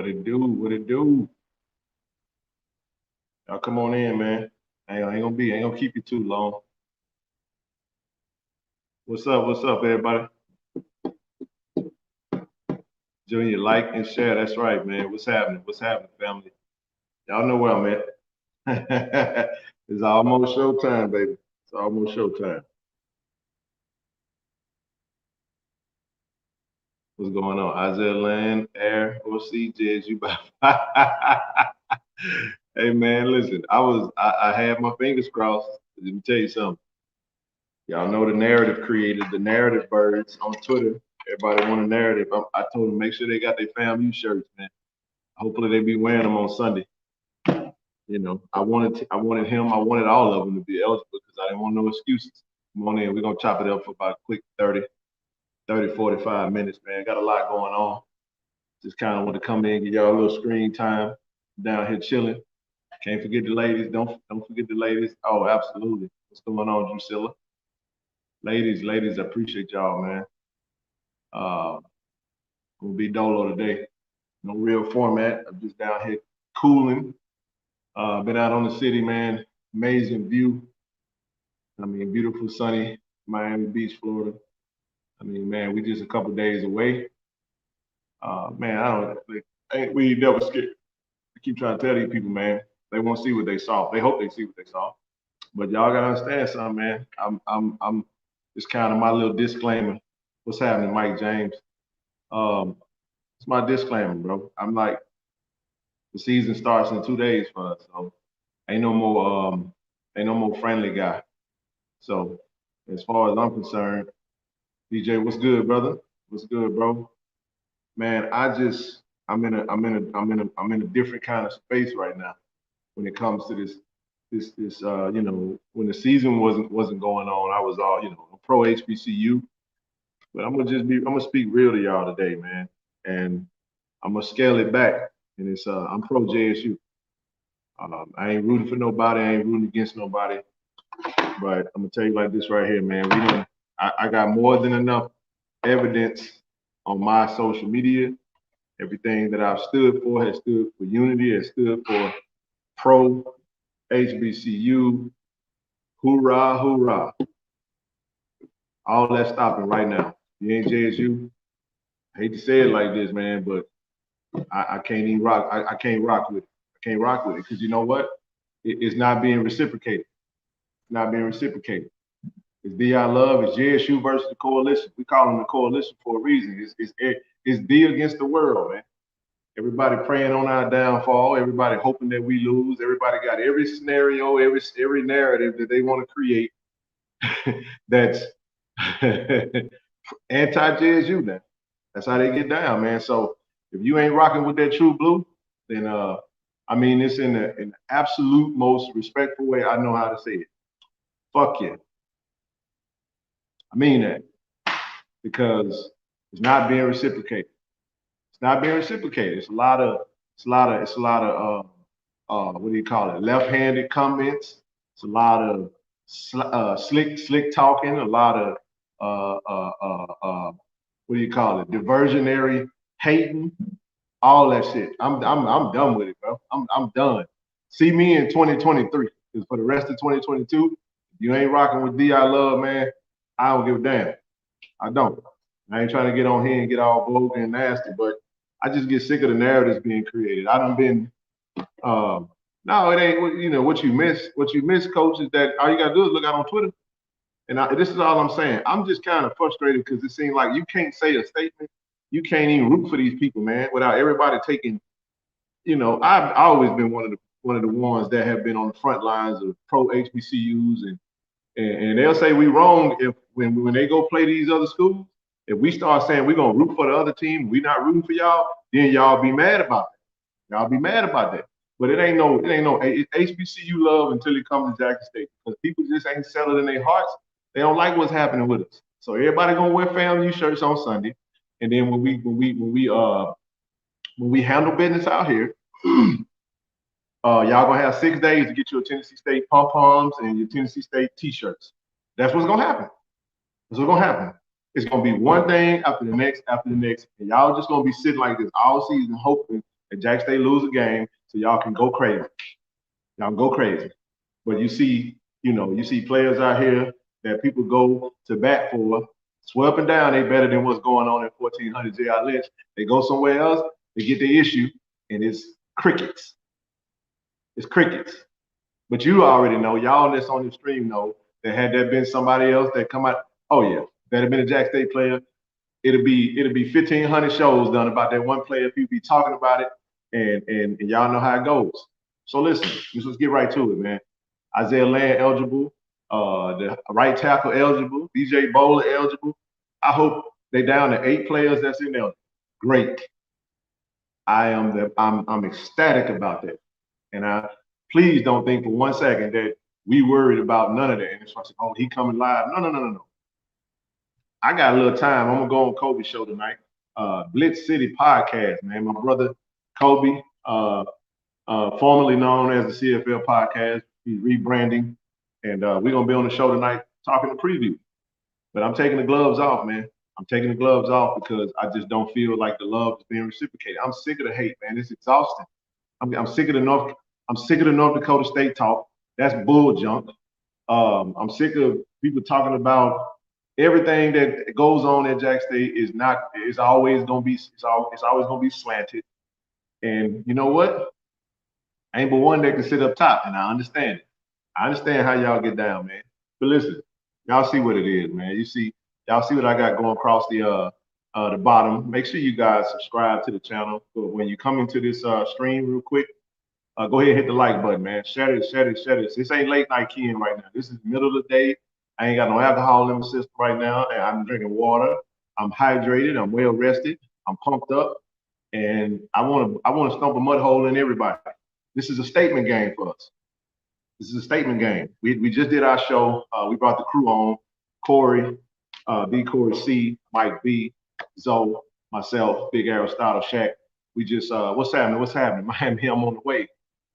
What it do? What it do? Y'all come on in, man. Ain't gonna keep you too long. What's up? What's up, everybody? Junior, like and share. That's right, man. What's happening? What's happening, family? Y'all know where I'm at. It's almost showtime, baby. It's almost showtime. What's going on? Isaiah Land, Air, or CJ, you by Hey man, listen, I had my fingers crossed. Let me tell you something. Y'all know the narrative creators, the narrative birds on Twitter. Everybody want a narrative. I told them make sure they got their FAMU shirts, man. Hopefully they be wearing them on Sunday. You know, I wanted him, I wanted all of them to be eligible because I didn't want no excuses. Come on in, we're gonna chop it up for about a quick 45 minutes, man. Got a lot going on. Just kind of want to come in, give y'all a little screen time. Down here chilling. Can't forget the ladies. Don't forget the ladies. Oh, absolutely. What's going on, Drusilla? Ladies, I appreciate y'all, man. Gonna be dolo today. No real format. I'm just down here cooling. Been out on the city, man. Amazing view. I mean, beautiful sunny Miami Beach, Florida. I mean, man, we just a couple days away. Man, we never scared. I keep trying to tell these people, man, they won't see what they saw. They hope they see what they saw. But y'all gotta understand something, man. I'm it's kind of my little disclaimer. What's happening, Mike James? It's my disclaimer, bro. I'm like, the season starts in 2 days for us, so ain't no more friendly guy. So as far as I'm concerned, DJ, what's good, brother? What's good, bro? Man, I'm in a different kind of space right now when it comes to this when the season wasn't going on, I was all, pro HBCU. But I'm gonna speak real to y'all today, man. And I'm gonna scale it back. And it's I'm pro JSU. I ain't rooting for nobody, I ain't rooting against nobody. But I'm gonna tell you like this right here, man. I got more than enough evidence on my social media. Everything that I've stood for has stood for unity, has stood for pro HBCU. Hoorah, hoorah. All that stopping right now. You ain't JSU. I hate to say it like this, man, but I can't even rock. I can't rock with it. I can't rock with it because you know what? It's not being reciprocated. It's not being reciprocated. It's Deion Love. It's JSU versus the coalition. We call them the coalition for a reason. It's D against the world, man. Everybody praying on our downfall. Everybody hoping that we lose. Everybody got every scenario, every narrative that they want to create that's anti-JSU now. That's how they get down, man. So if you ain't rocking with that true blue, then I mean it's in the absolute most respectful way I know how to say it. Fuck yeah. I mean that because it's not being reciprocated. It's not being reciprocated. It's a lot of what do you call it? Left-handed comments. It's a lot of slick talking. A lot of what do you call it? Diversionary hating. All that shit. I'm done with it, bro. I'm done. See me in 2023. Because for the rest of 2022, you ain't rocking with D I Love, man. I don't give a damn. I don't. I ain't trying to get on here and get all vulgar and nasty, but I just get sick of the narratives being created. I done been, no, it ain't, what you miss, coach, is that all you got to do is look out on Twitter. And this is all I'm saying. I'm just kind of frustrated because it seems like you can't say a statement. You can't even root for these people, man, without everybody taking, I've always been one of the ones that have been on the front lines of pro HBCUs and they'll say we wrong if when they go play these other schools. If we start saying we're gonna root for the other team, we're not rooting for y'all, then y'all be mad about it. Y'all be mad about that. But it ain't no HBCU love until it comes to Jackson State because people just ain't settled in their hearts. They don't like what's happening with us. So everybody gonna wear FAMU shirts on Sunday, and then when we handle business out here, y'all gonna have 6 days to get your Tennessee State pom-poms and your Tennessee State t-shirts. That's what's gonna happen. That's what's gonna happen. It's gonna be one thing after the next, and y'all just gonna be sitting like this all season, hoping and Jack State lose a game so y'all can go crazy. Y'all go crazy. But you see, you see players out here that people go to bat for, swear up and down they better than what's going on at 1400 J.I. Lynch. They go somewhere else, they get the issue, and it's crickets. It's crickets. But you already know, y'all that's on the stream know that had there been somebody else that come out, oh yeah, that had been a Jack State player, it'll be 1,500 shows done about that one player. People be talking about it, and y'all know how it goes. So listen, let's just get right to it, man. Isaiah Land eligible, the right tackle eligible, DJ Bowler eligible. I hope they down to 8 players that's in there. Great. I'm ecstatic about that. And please don't think for one second that we worried about none of that. And it's like, oh, he coming live. No. I got a little time. I'm gonna go on Kobe's show tonight. Blitz City Podcast, man. My brother Kobe, formerly known as the CFL Podcast. He's rebranding, and we're gonna be on the show tonight talking the preview. But I'm taking the gloves off, man. I'm taking the gloves off because I just don't feel like the love is being reciprocated. I'm sick of the hate, man. It's exhausting. I'm sick of the North Dakota State talk. That's bull junk. I'm sick of people talking about everything that goes on at Jack State is always gonna be slanted. And you know what? I ain't but one that can sit up top, and I understand it. I understand how y'all get down, man. But listen, y'all see what it is, man. Y'all see what I got going across the bottom. Make sure you guys subscribe to the channel. But when you come into this stream real quick, go ahead and hit the like button, man. Share it. This ain't late night keying right now. This is middle of the day. I ain't got no alcohol in my system right now. And I'm drinking water. I'm hydrated. I'm well rested. I'm pumped up. And I want to stomp a mud hole in everybody. This is a statement game for us. This is a statement game. We just did our show. We brought the crew on. Corey, B. Corey C, Mike B, Zoe, myself, Big Aristotle, Shaq. We just what's happening? Miami, I'm on the way.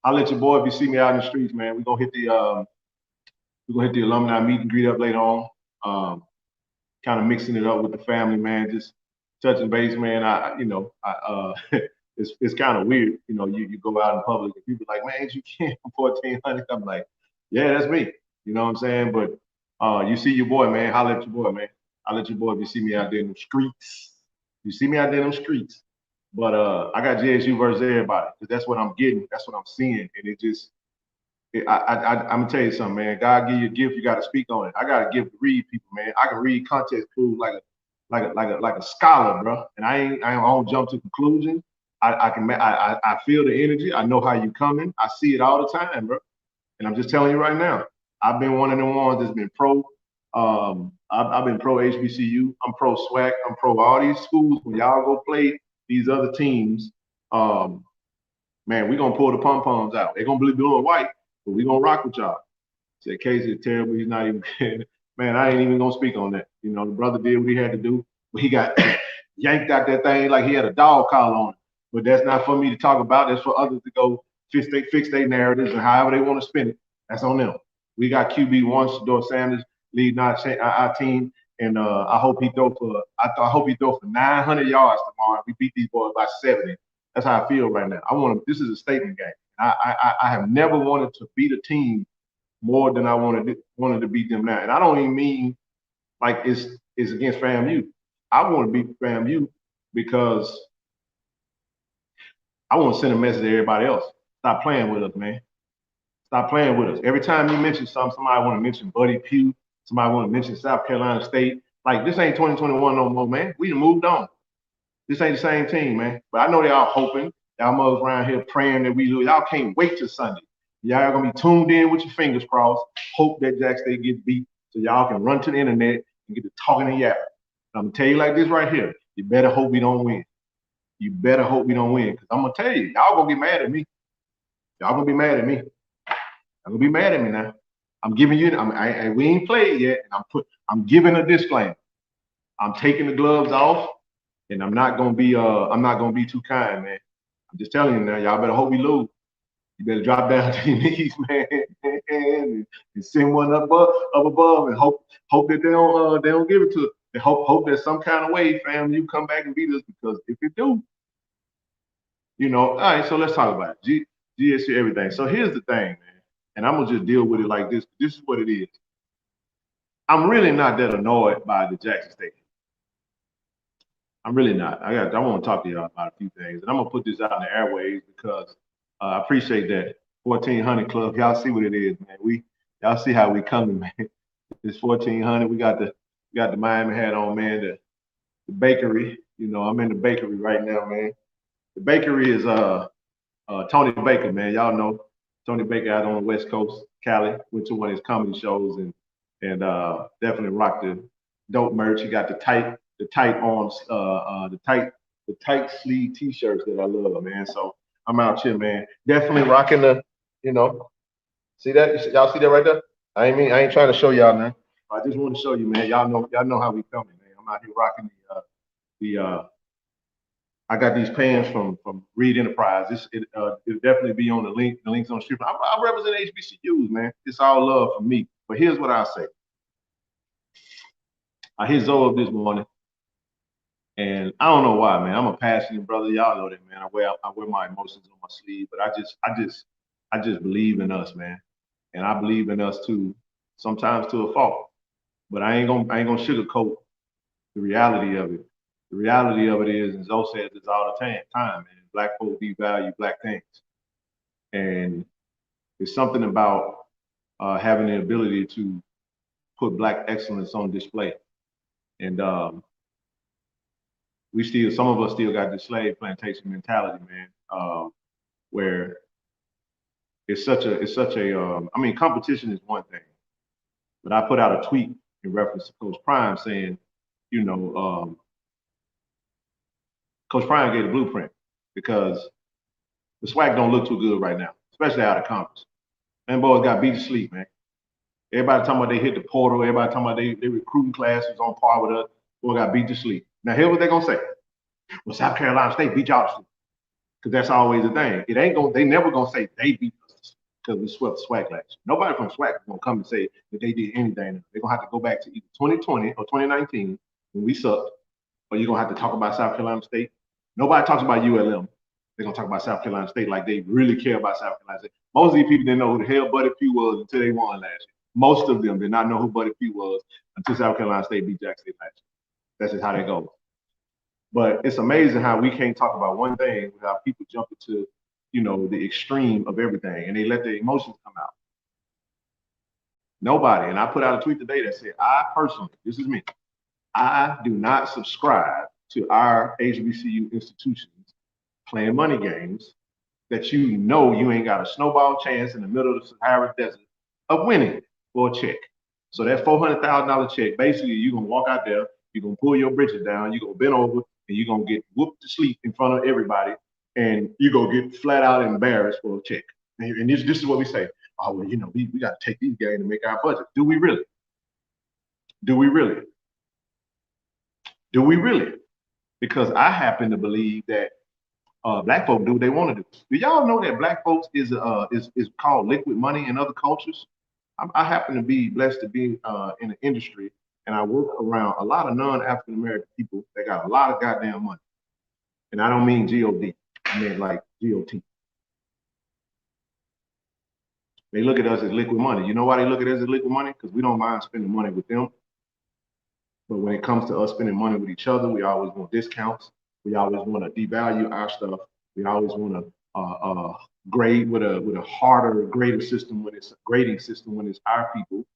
I'll let your boy if you see me out in the streets, man. We're gonna hit the alumni meet and greet up later on. Kind of mixing it up with the family, man. Just touching base, man. It's kind of weird, you go out in public and people like, man, you can't from 1400. I'm like, yeah, that's me. You know what I'm saying? But you see your boy, man. Holla at your boy, man. Holla at your boy if you see me out there in the streets. You see me out there in the streets. But I got JSU versus everybody because that's what I'm getting. That's what I'm seeing. And it just, I'm gonna tell you something, man. God give you a gift, you got to speak on it. I got a gift to read people, man. I can read context clues like a scholar, bro. And I don't jump to conclusions. I feel the energy. I know how you coming. I see it all the time, bro. And I'm just telling you right now, I've been one of them ones that's been pro. I've been pro HBCU. I'm pro SWAC. I'm pro all these schools. When y'all go play these other teams, man, we gonna pull the pom poms out. They're gonna be blue and white, but we gonna rock with y'all. Said Casey is terrible. He's not even. Man, I ain't even gonna speak on that. The brother did what he had to do, but he got yanked out that thing like he had a dog collar on it. But that's not for me to talk about. That's for others to go fix their narratives and however they want to spin it. That's on them. We got QB1, Deion Sanders, leading our team, and I hope he throw for 900 yards tomorrow. We beat these boys by 70. That's how I feel right now. This is a statement game. I have never wanted to beat a team more than I wanted to beat them now. And I don't even mean like it's against FAMU. I want to beat FAMU because I want to send a message to everybody else. Stop playing with us, man. Stop playing with us. Every time you mention something, somebody want to mention Buddy Pugh. Somebody want to mention South Carolina State. Like, this ain't 2021 no more, man. We done moved on. This ain't the same team, man. But I know they all hoping. Y'all mothers around here praying that we lose. Y'all can't wait till Sunday. Y'all gonna be tuned in with your fingers crossed. Hope that Jack State gets beat so y'all can run to the internet and get to talking and yapping. I'm gonna tell you like this right here. You better hope we don't win. You better hope we don't win. Because I'm gonna tell you, y'all gonna get mad at me. Y'all gonna be mad at me. I'm gonna be mad at me now. I'm giving you. We ain't played yet, and I'm giving a disclaimer. I'm taking the gloves off, and I'm not gonna be too kind, man. I'm just telling you now. Y'all better hope we lose. You better drop down to your knees, man, and send one up above, and hope that they don't give it to us. And hope that some kind of way, fam, you come back and beat us, because if you do, You know, all right, so let's talk about it. GSC, everything. So here's the thing, man, and I'm gonna just deal with it like this. This is what it is. I'm really not that annoyed by the Jackson State. I'm really not. I want to talk to y'all about a few things, and I'm gonna put this out in the airways because I appreciate that 1400 Club. Y'all see what it is, man. Y'all see how we coming, man. It's 1400. We got the Miami hat on, man. The bakery. You know, I'm in the bakery right now, man. The bakery is Tony Baker, man. Y'all know Tony Baker out on the West Coast, Cali. Went to one of his comedy shows and definitely rocked the dope merch. He got the tight arms, the tight sleeve T-shirts that I love, man. So I'm out here, man. Definitely rocking the, you know, see that? Y'all see that right there? I ain't trying to show y'all, man. I just want to show you, man. Y'all know how we coming, man. I'm out here rocking the I got these pants from Reed Enterprise. It'll definitely be on the link. The link's on the strip. I represent HBCUs, man. It's all love for me. But here's what I say. I hit Zoe up this morning, and I don't know why, man. I'm a passionate brother. Y'all know that, man. I wear my emotions on my sleeve, but I just believe in us, man. And I believe in us too, sometimes to a fault. But I ain't gonna sugarcoat the reality of it. The reality of it is, and Zoe says this all the time, man. Black folk devalue black things, and it's something about having the ability to put black excellence on display. And some of us still got the slave plantation mentality, man, where I mean, competition is one thing, but I put out a tweet in reference to Coach Prime saying, you know, Coach Prime gave the blueprint because the swag don't look too good right now, especially out of conference. And boys got beat to sleep, man. Everybody talking about they hit the portal. Everybody talking about they recruiting class was on par with us. Boy got beat to sleep. Now, here's what they're going to say. Well, South Carolina State beat y'all to sleep. Because that's always the thing. They never going to say they beat us because we swept the SWAC last year. Nobody from SWAC is going to come and say that they did anything. They're going to have to go back to either 2020 or 2019 when we sucked, or you're going to have to talk about South Carolina State. Nobody talks about ULM. They're going to talk about South Carolina State like they really care about South Carolina State. Most of these people didn't know who the hell Buddy Pugh was until they won last year. Most of them did not know who Buddy Pugh was until South Carolina State beat Jackson State last year. That's just how that goes. But it's amazing how we can't talk about one thing without people jumping to, you know, the extreme of everything, and they let their emotions come out. Nobody, and I put out a tweet today that said, I personally, this is me, I do not subscribe to our HBCU institutions playing money games that you know you ain't got a snowball chance in the middle of the Sahara Desert of winning for a check. So that $400,000 check, basically, you're gonna walk out there, you're gonna pull your britches down, you're gonna bend over, and you're gonna get whooped to sleep in front of everybody, and you're gonna get flat out embarrassed for a check. And this is what we say. Oh, well, you know, we gotta take these games to make our budget. Do we really? Do we really? Do we really? Because I happen to believe that black folk do what they want to do. Do y'all know that black folks is called liquid money in other cultures? I happen to be blessed to be in the industry, and I work around a lot of non-African American people that got a lot of goddamn money. And I don't mean God, I mean like GOT. They look at us as liquid money. You know why they look at us as liquid money? Because we don't mind spending money with them. But when it comes to us spending money with each other, we always want discounts. We always want to devalue our stuff. We always want to grade with a harder grading system when it's our people.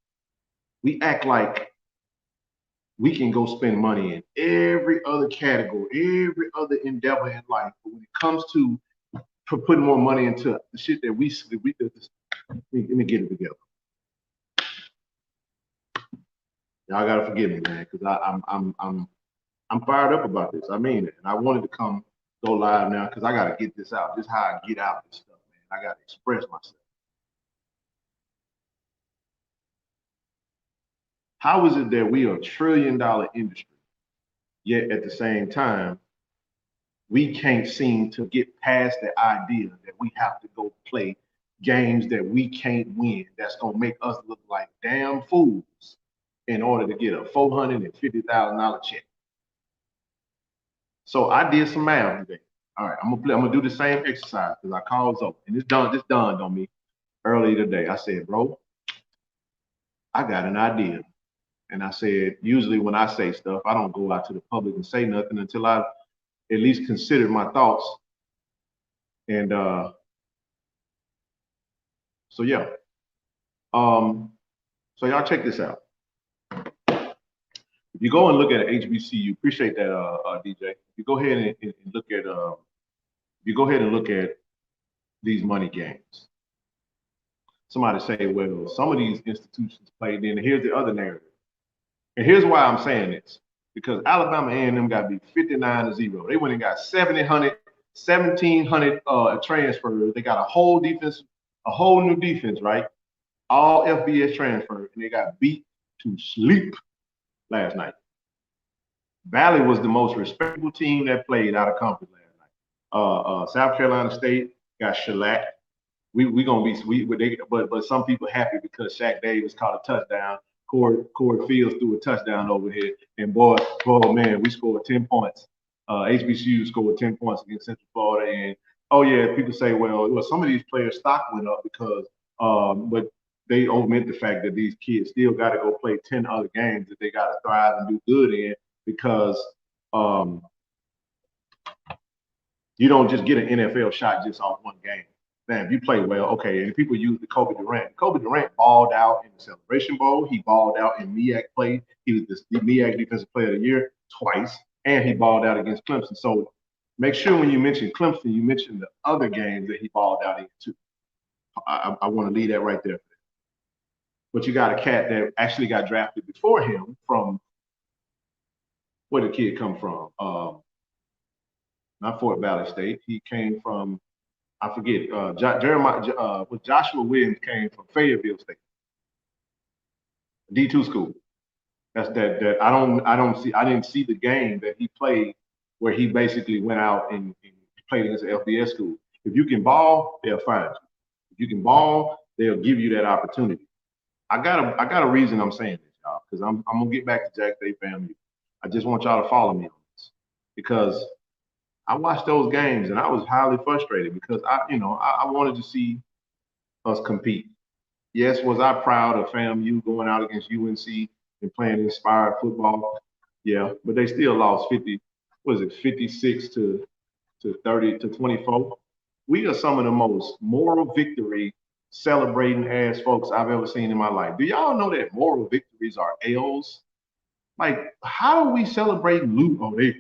We act like we can go spend money in every other category, every other endeavor in life. But when it comes to putting more money into the shit that we let me get it together. Y'all gotta forgive me, man, because I'm fired up about this. I mean it, and I wanted to go live now because I gotta get this out. This is how I get out this stuff, man. I gotta express myself. How is it that we are $1 trillion industry, yet at the same time, we can't seem to get past the idea that we have to go play games that we can't win, that's gonna make us look like damn fools in order to get a $450,000 check. So I did some math today. All right, I'm gonna do the same exercise because I called Zoe, and this dawned on me early today. I said, bro, I got an idea. And I said, usually when I say stuff, I don't go out to the public and say nothing until I at least consider my thoughts. And so yeah. So y'all check this out. If you go and look at HBCU, appreciate that, DJ. If you go ahead and look at, if you go ahead and look at these money games, somebody say, well, some of these institutions played in. And here's the other narrative. And here's why I'm saying this. Because Alabama A&M got beat 59-0. They went and got 1,700 transfers. They got a whole defense, a whole new defense, right? All FBS transfers, and they got beat to sleep last night. Valley was the most respectable team that played out of conference last night. South Carolina State got shellacked. We gonna be sweet, but some people happy because Shaq Davis caught a touchdown. Corey Fields threw a touchdown over here, and boy, man, we scored 10 points. HBCU scored 10 points against Central Florida, and oh yeah, people say, well, some of these players' stock went up because, but they omit the fact that these kids still got to go play 10 other games that they got to thrive and do good in because you don't just get an NFL shot just off one game. Man, if you play well, okay, and people use the Kobe Durant. Kobe Durant balled out in the Celebration Bowl. He balled out in MEAC play. He was the MEAC Defensive Player of the Year twice, and he balled out against Clemson. So make sure when you mention Clemson, you mention the other games that he balled out in too. I want to leave that right there. But you got a cat that actually got drafted before him from, where did the kid come from? Not Fort Valley State. He came from, I forget, Joshua Williams came from Fayetteville State, D2 school. That's that I didn't see the game that he played where he basically went out and played against the FBS school. If you can ball, they'll find you. If you can ball, they'll give you that opportunity. I got a reason I'm saying this, y'all, because I'm gonna get back to Jack State FAMU. I just want y'all to follow me on this because I watched those games and I was highly frustrated because I wanted to see us compete. Yes, was I proud of FAMU going out against UNC and playing inspired football? Yeah, but they still lost 56 to 30 to 24. We are some of the most moral victory celebrating ass folks I've ever seen in my life. Do y'all know that moral victories are L's? Like, how are we celebrating loot? Oh, they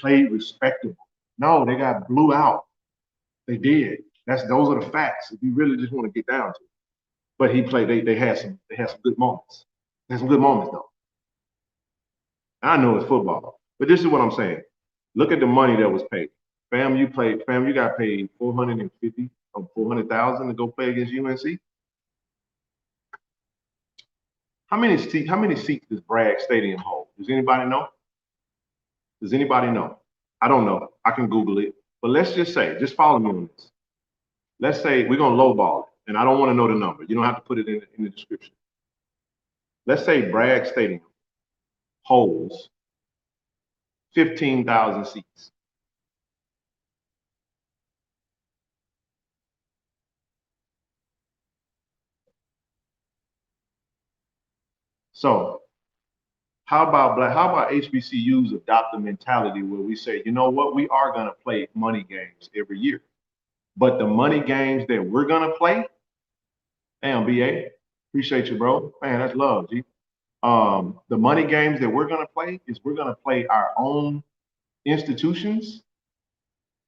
played respectable. No, they got blew out. They did. Those are the facts. If you really just want to get down to it. But he played. They had some good moments. They had some good moments though. I know it's football, but this is what I'm saying. Look at the money that was paid. FAMU got paid $450 or $400,000 to go play against UNC. How many seats does Bragg Stadium hold? Does anybody know? Does anybody know? I don't know. I can Google it. But let's just say, just follow me on this. Let's say we're going to lowball it, and I don't want to know the number. You don't have to put it in the description. Let's say Bragg Stadium holds 15,000 seats. So how about HBCUs adopt a mentality where we say, you know what, we are going to play money games every year. But the money games that we're going to play, damn, BA, appreciate you, bro. Man, that's love, G. The money games that we're going to play is we're going to play our own institutions,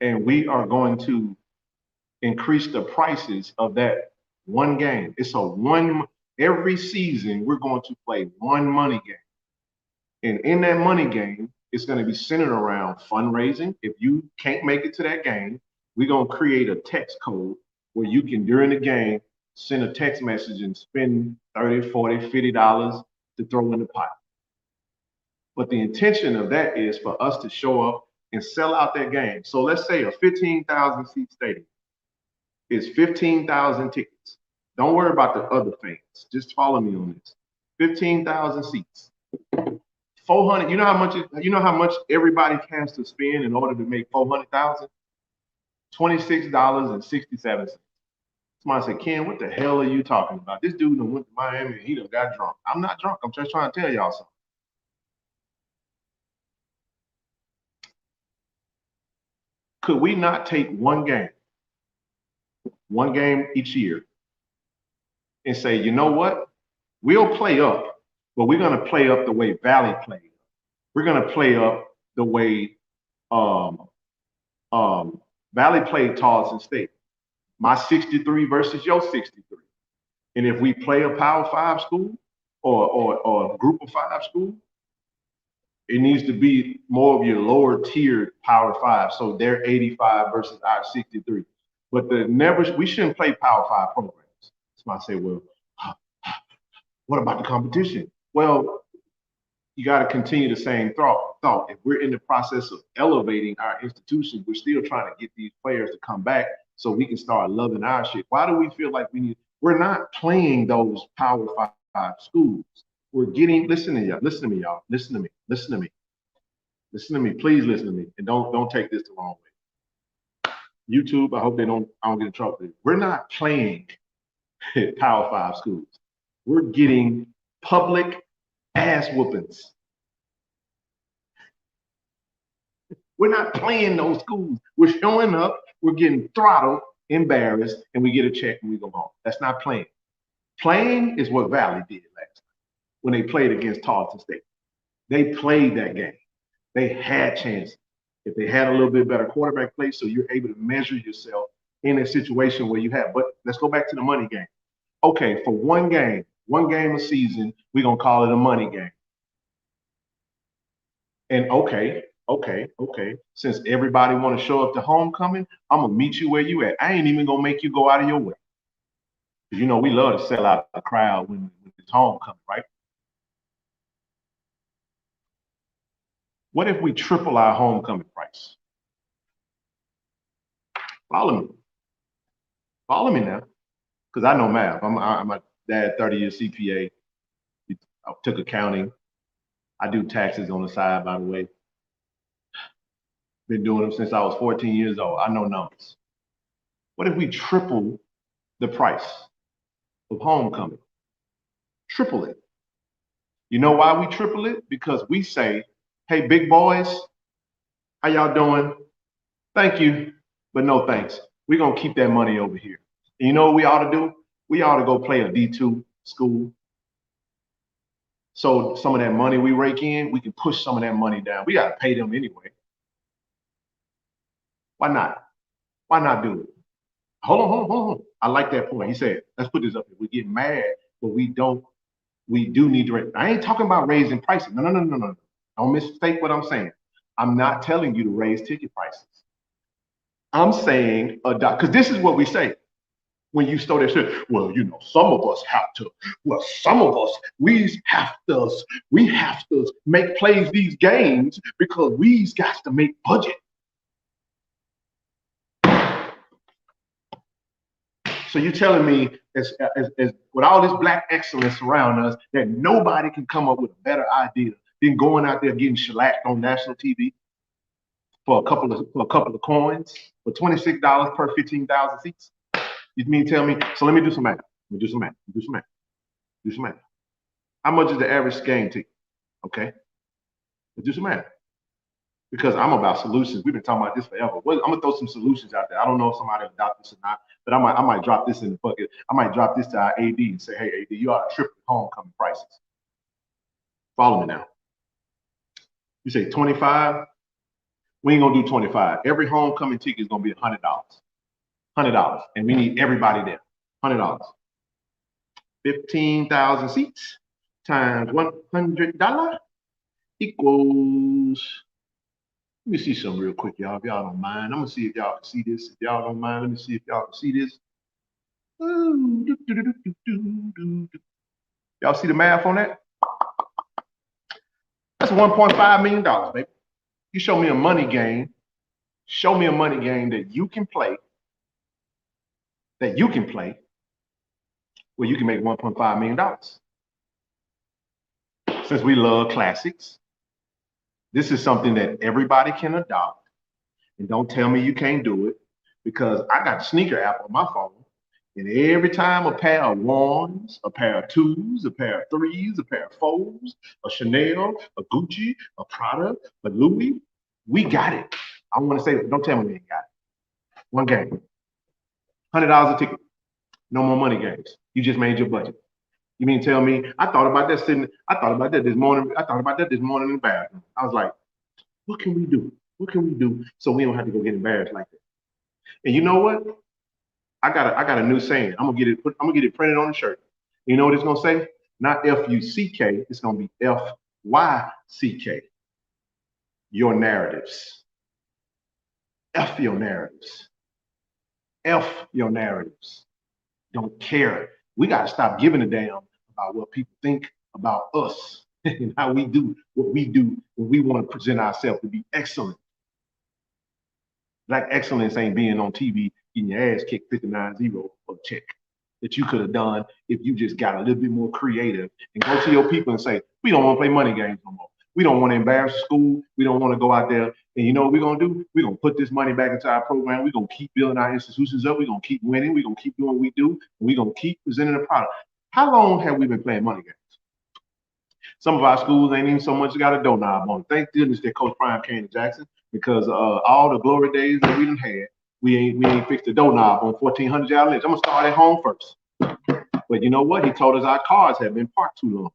and we are going to increase the prices of that one game. Every season, we're going to play one money game. And in that money game, it's going to be centered around fundraising. If you can't make it to that game, we're going to create a text code where you can, during the game, send a text message and spend $30, $40, $50 to throw in the pot. But the intention of that is for us to show up and sell out that game. So let's say a 15,000 seat stadium is 15,000 tickets. Don't worry about the other fans. Just follow me on this. 15,000 seats. 400. You know how much everybody has to spend in order to make 400,000? $26.67. Somebody said, Ken, what the hell are you talking about? This dude done went to Miami and he done got drunk. I'm not drunk. I'm just trying to tell y'all something. Could we not take one game each year, and say, you know what? We'll play up, but we're going to play up the way Valley played. We're going to play up the way um, Valley played Tarleton State. My 63 versus your 63. And if we play a Power 5 school or a group of 5 school, it needs to be more of your lower tiered Power 5. So they're 85 versus our 63. But we shouldn't play Power 5 programs. Somebody say, well, what about the competition? Well, you got to continue the same thought. If we're in the process of elevating our institution, we're still trying to get these players to come back so we can start loving our shit. Why do we feel like we're not playing those Power 5 schools? We're getting, listen to me, y'all. Listen to me. Please listen to me. And don't take this the wrong way. YouTube, I hope I don't get in trouble. We're not playing Power 5 schools. We're getting public ass whoopings. We're not playing those schools. We're showing up, we're getting throttled, embarrassed, and we get a check and we go home. That's not playing. Playing is what Valley did last night when they played against Tarleton State. They played that game. They had chances. If they had a little bit better quarterback play, so you're able to measure yourself in a situation where you have. But let's go back to the money game. Okay, for one game a season, we're going to call it a money game. And okay. Since everybody want to show up to homecoming, I'm going to meet you where you at. I ain't even going to make you go out of your way. Because, we love to sell out the crowd when it's homecoming, right? What if we triple our homecoming price? Follow me now. Because I know math. I'm a dad, 30-year CPA. I took accounting. I do taxes on the side, by the way. Been doing them since I was 14 years old. I know numbers. What if we triple the price of homecoming? Triple it. You know why we triple it? Because we say, hey, big boys, how y'all doing? Thank you, but no thanks. We're going to keep that money over here. And you know what we ought to do? We ought to go play a D2 school. So some of that money we rake in, we can push some of that money down. We got to pay them anyway. Why not? Why not do it? Hold on. I like that point. He said, let's put this up here. We get mad, but we do need to raise. I ain't talking about raising prices. No. Don't mistake what I'm saying. I'm not telling you to raise ticket prices. I'm saying, because this is what we say. When you start that shit, well, some of us have to. Well, some of us, we have to make plays these games because we've got to make budget. So you're telling me, as with all this black excellence around us, that nobody can come up with a better idea than going out there getting shellacked on national TV for a couple of coins for $26 per 15,000 seats? You mean tell me? So let me do some math. Do some math. How much is the average game ticket? Okay, let's do some math. Because I'm about solutions. We've been talking about this forever. I'm gonna throw some solutions out there. I don't know if somebody will adopt this or not, but I might drop this in the bucket. I might drop this to our AD and say, hey, AD, you ought to triple homecoming prices. Follow me now. You say 25? We ain't gonna do 25. Every homecoming ticket is gonna be $100. $100. And we need everybody there. $100. 15,000 seats times $100 equals. Let me see something real quick, y'all. If y'all don't mind, I'm gonna see if y'all can see this. If y'all don't mind, let me see if y'all can see this. Y'all see the math on that? That's $1.5 million, baby. You show me a money game. Show me a money game that you can play. Where you can make $1.5 million. Since we love classics, This is something that everybody can adopt. And don't tell me you can't do it, because I got the sneaker app on my phone. And every time a pair of ones, a pair of twos, a pair of threes, a pair of fours, a Chanel, a Gucci, a Prada, a Louis, we got it. I want to say, don't tell me we ain't got it. One game, $100 a ticket. No more money games. You just made your budget. You mean tell me? I thought about that I thought about that this morning. I thought about that this morning in the bathroom. I was like, what can we do? What can we do so we don't have to go get embarrassed like that? And you know what? I got a new saying. I'm gonna get it printed on the shirt. You know what it's gonna say? Not Fuck. It's gonna be Fyck. Your narratives. F your narratives. F your narratives. Don't care. We got to stop giving a damn about what people think about us and how we do what we do when we want to present ourselves to be excellent. Black excellence ain't being on TV getting your ass kicked 59-0 for a check that you could have done if you just got a little bit more creative and go to your people and say, we don't want to play money games no more. We don't want to embarrass the school. We don't want to go out there. And you know what we're going to do? We're going to put this money back into our program. We're going to keep building our institutions up. We're going to keep winning. We're going to keep doing what we do. And we're going to keep presenting a product. How long have we been playing money games? Some of our schools ain't even so much got a doorknob on. Thank goodness that Coach Prime came to Jackson, because all the glory days that we done had, we ain't fixed the doorknob on 1,400-yard ledge. I'm going to start at home first. But you know what? He told us our cars have been parked too long.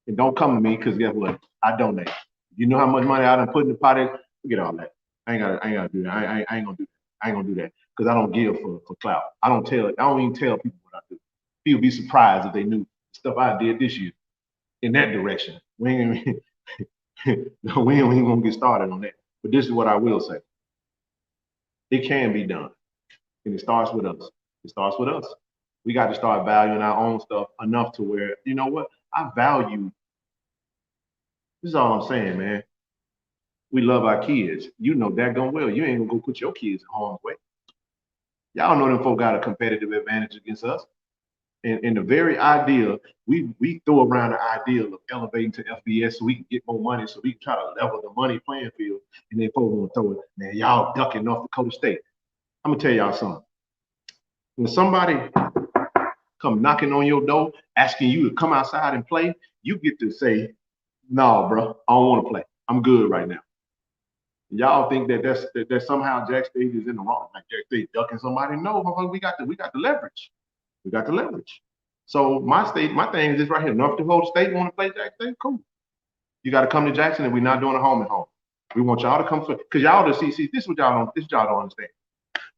And don't come to me, because guess what? I donate. You know how much money I done put in the pot? Forget all that. I ain't gotta do that. I ain't gonna do that. I ain't gonna do that, because I don't give for clout. I don't even tell people what I do. People be surprised if they knew the stuff I did this year in that direction. We ain't gonna get started on that. But this is what I will say. It can be done. And it starts with us. It starts with us. We got to start valuing our own stuff enough to where, you know what? I value. This is all I'm saying, man. We love our kids. You know that going well. You ain't gonna go put your kids in harm's way. Y'all know them folk got a competitive advantage against us. And the very idea, we throw around the idea of elevating to FBS so we can get more money, so we can try to level the money playing field. And then folks want to throw it, man, y'all ducking North Dakota State. I'm gonna tell y'all something. When somebody come knocking on your door, asking you to come outside and play, you get to say, no, bro, I don't want to play. I'm good right now. Y'all think that somehow Jack State is in the wrong, like Jack State ducking somebody? No, we got the leverage. We got the leverage. So my thing is this right here. North Dakota State want to play Jack State? Cool. You got to come to Jackson, and we're not doing a home and home. We want y'all to come, because y'all to see this is what y'all don't understand.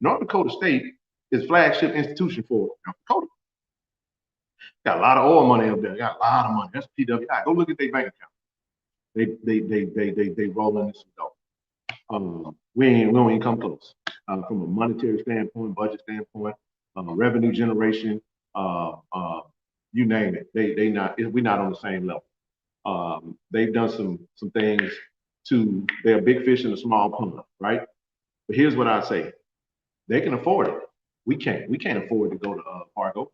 North Dakota State is flagship institution for North Dakota. Got a lot of oil money up there. Got a lot of money. That's PWI. Go look at their bank account. They rolling this dough. We don't even come close from a monetary standpoint, budget standpoint, revenue generation, you name it. We're not on the same level. They've done some things they're a big fish in a small pond, right? But here's what I say: they can afford it. We can't. We can't afford to go to Fargo.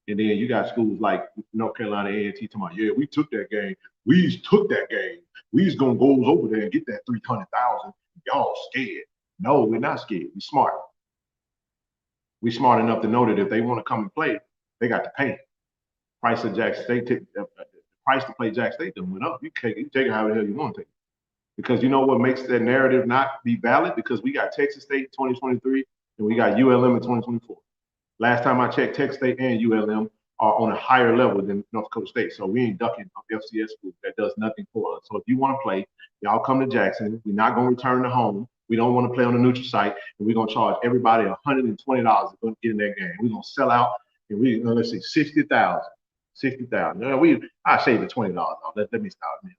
And then you got schools like North Carolina A&T talking about, yeah, we took that game. We took that game. We was gonna go over there and get that 300,000. Y'all scared? No, we're not scared. We're smart. We're smart enough to know that if they want to come and play, they got to pay. Price of Jack State, the price to play Jack State done went up. You take it however the hell you want to take it. Because you know what makes that narrative not be valid? Because we got Texas State 2023 and we got ULM in 2024. Last time I checked, Texas State and ULM are on a higher level than North Dakota State. So we ain't ducking FCS school. That does nothing for us. So if you want to play, y'all come to Jackson. We're not going to return to home. We don't want to play on the neutral site. And we're going to charge everybody $120 to get in that game. We're going to sell out. And let's see, 60,000. 60,000. I save the $20 off. Let me stop, man.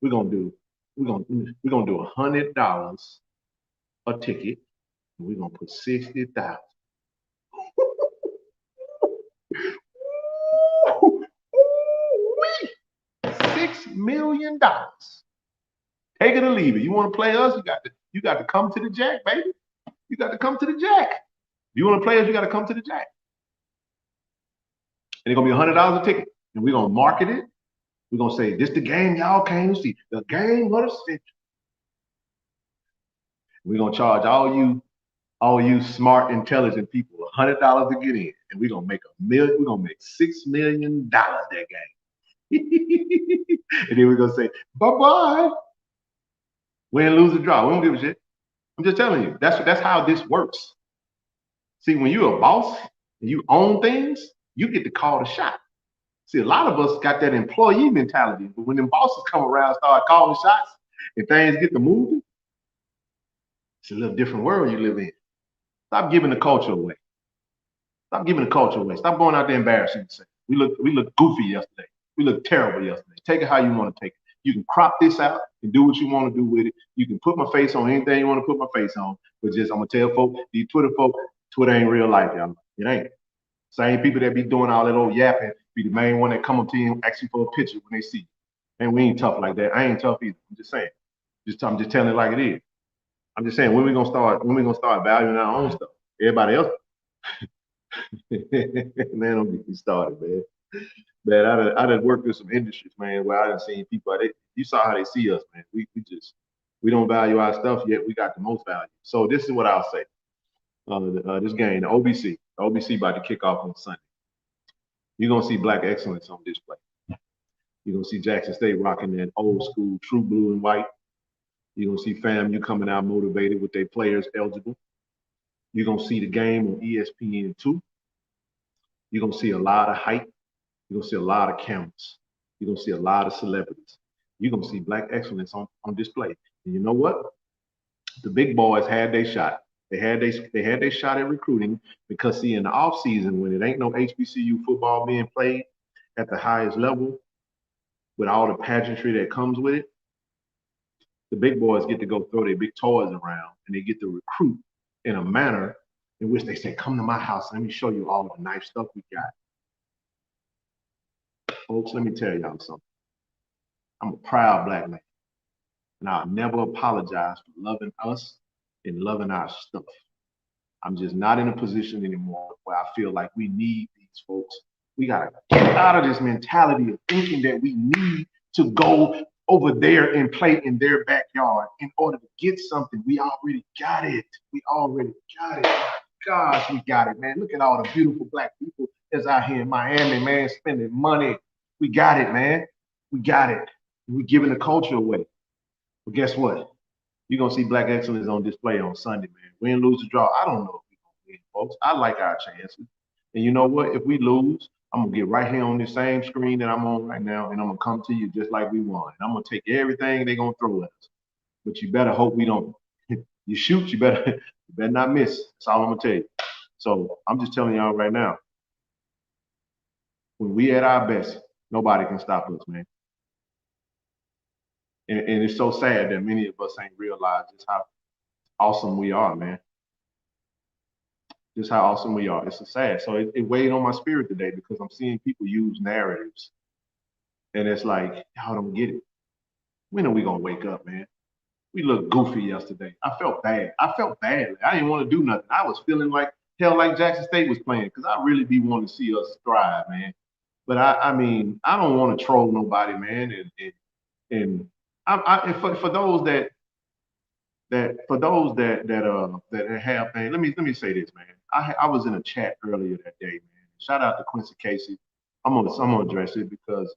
We're gonna do $100 a ticket, and we're gonna put 60,000. $6 million. Take it or leave it. You want to play us? You got to come to the Jack, baby. You got to come to the Jack. If you want to play us, you got to come to the Jack. And it's gonna be $100 a ticket, and we're gonna market it. We're gonna say, this the game y'all came to see. The game of the century. We're gonna charge all you smart, intelligent people $100 to get in, and we're gonna make we're gonna make $6 million that game. And then we're gonna say, bye-bye. Win, lose, or draw. We don't give a shit. I'm just telling you, that's how this works. See, when you're a boss and you own things, you get to call the shot. See, a lot of us got that employee mentality, but when them bosses come around, start calling shots, and things get to moving, it's a little different world you live in. Stop giving the culture away. Stop giving the culture away. Stop going out there embarrassing yourself. We look goofy yesterday. We look terrible yesterday. Take it how you want to take it. You can crop this out and do what you want to do with it. You can put my face on anything you want to put my face on. But just I'm gonna tell folks, these Twitter folks, Twitter ain't real life, y'all. It ain't. Same people that be doing all that old yapping be the main one that come up to you and ask you for a picture when they see you. And we ain't tough like that. I ain't tough either. I'm just saying. I'm just telling it like it is. I'm just saying, when we gonna start valuing our own stuff? Everybody else. Man, don't get me started, man. Man, I done worked with some industries, man, where I done seen people. You saw how they see us, man. We don't value our stuff yet. We got the most value. So this is what I'll say. This game, the OBC about to kick off on Sunday. You're gonna see black excellence on display. You're gonna see Jackson State rocking that old school, true blue and white. You're gonna see FAMU coming out motivated with their players eligible. You're gonna see the game on ESPN2. You're gonna see a lot of hype. You're gonna see a lot of cameras. You're gonna see a lot of celebrities. You're gonna see black excellence on display. And you know what? The big boys had their shot. They had their shot at recruiting, because see, in the off season, when it ain't no HBCU football being played at the highest level, with all the pageantry that comes with it, the big boys get to go throw their big toys around, and they get to recruit in a manner in which they say, come to my house, let me show you all the nice stuff we got. Folks, let me tell y'all something. I'm a proud black man, and I'll never apologize for loving us and loving our stuff. I'm just not in a position anymore where I feel like we need these folks. We got to get out of this mentality of thinking that we need to go over there and play in their backyard in order to get something. We already got it. We already got it. My gosh, we got it, man. Look at all the beautiful black people that's out here in Miami, man, spending money. We got it, man. We got it. We're giving the culture away. But guess what? You're going to see black excellence on display on Sunday, man. Win, lose, or draw. I don't know if we're going to win, folks. I like our chances. And you know what? If we lose, I'm going to get right here on this same screen that I'm on right now, and I'm going to come to you just like we won. And I'm going to take everything they're going to throw at us. But you better hope we don't. You shoot, you better not miss. That's all I'm going to tell you. So I'm just telling y'all right now, when we at our best, nobody can stop us, man. And it's so sad that many of us ain't realized just how awesome we are, man. Just how awesome we are. It's so sad. So it weighed on my spirit today, because I'm seeing people use narratives. And it's like, y'all don't get it. When are we going to wake up, man? We looked goofy yesterday. I felt bad. I didn't want to do nothing. I was feeling like hell, like Jackson State was playing, because I really be wanting to see us thrive, man. But I mean, I don't want to troll nobody, man. And for those that have things, let me say this, man. I was in a chat earlier that day, man. Shout out to Quincy Casey. I'm gonna address it because,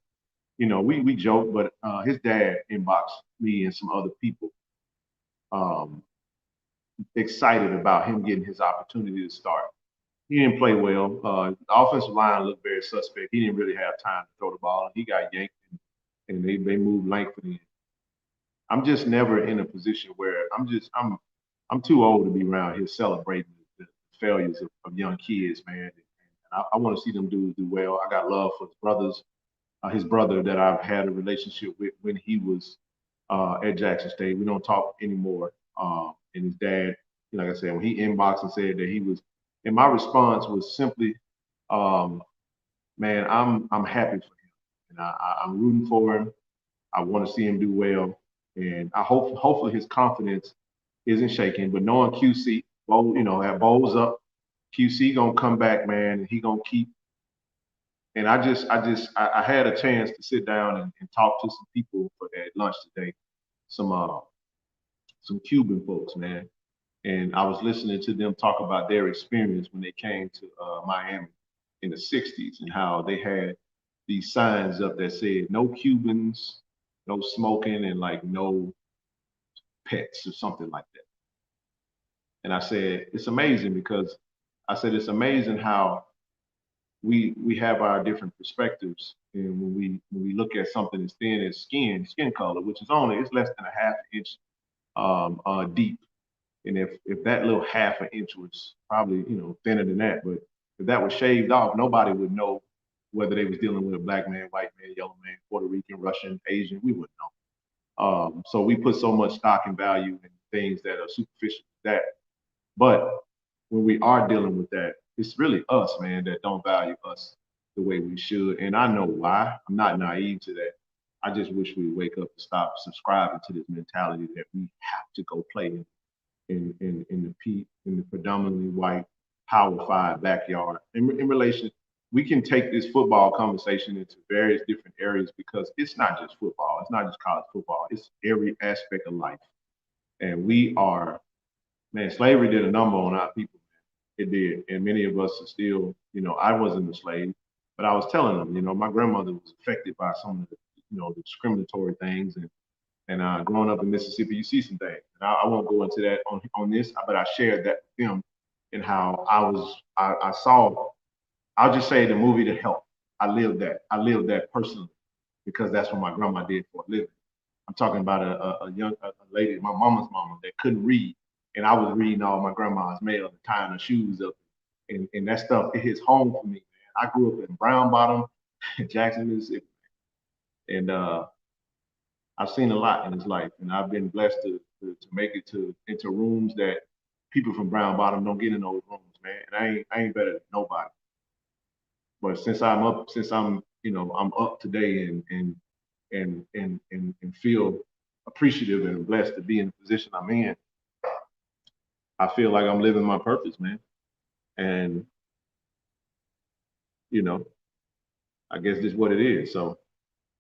you know, we joke, but his dad inboxed me and some other people, excited about him getting his opportunity to start. He didn't play well. The offensive line looked very suspect. He didn't really have time to throw the ball. He got yanked, and they moved Langford in. I'm just never in a position where I'm too old to be around here celebrating the failures of young kids, man. And I want to see them do well. I got love for his brother that I've had a relationship with when he was at Jackson State. We don't talk anymore. And his dad, like I said, when he inboxed and said that he was, and my response was simply, man, I'm happy for him, and I'm rooting for him. I want to see him do well. And I hopefully his confidence isn't shaking. But knowing QC, have Bowles up, QC gonna come back, man, and he gonna keep And I had a chance to sit down and talk to some people for at lunch today, some some Cuban folks, man. And I was listening to them talk about their experience when they came to Miami in the 60s and how they had these signs up that said no Cubans, no smoking, and like no pets or something like that. And I said, it's amazing because I said, it's amazing how we have our different perspectives. And when we look at something as thin as skin color, which is only, it's less than a half inch deep. And if that little half an inch was probably, you know, thinner than that, but if that was shaved off, nobody would know whether they was dealing with a black man, white man, yellow man, Puerto Rican, Russian, Asian. We wouldn't know. So we put so much stock and value in things that are superficial to that. But when we are dealing with that, it's really us, man, that don't value us the way we should. And I know why. I'm not naive to that. I just wish we wake up to stop subscribing to this mentality that we have to go play in the predominantly white Power Five backyard. In relation, we can take this football conversation into various different areas because it's not just football. It's not just college football. It's every aspect of life. And we are, man, slavery did a number on our people. It did. And many of us are still, you know, I wasn't a slave, but I was telling them, you know, my grandmother was affected by some of the, you know, the discriminatory things. And growing up in Mississippi, you see some things. And I won't go into that on this, but I shared that with them and how I saw, I'll just say the movie The Help. I lived that. I lived that personally because that's what my grandma did for a living. I'm talking about a lady, my mama's mama, that couldn't read. And I was reading all my grandma's mail and tying her shoes up. And that stuff, it hits home for me, man. I grew up in Brown Bottom, Jackson, Mississippi. And I've seen a lot in this life. And I've been blessed to make it into rooms that people from Brown Bottom don't get in those rooms, man. And I ain't better than nobody. But since I'm, you know, I'm up today and feel appreciative and blessed to be in the position I'm in, I feel like I'm living my purpose, man. And, you know, I guess this is what it is. So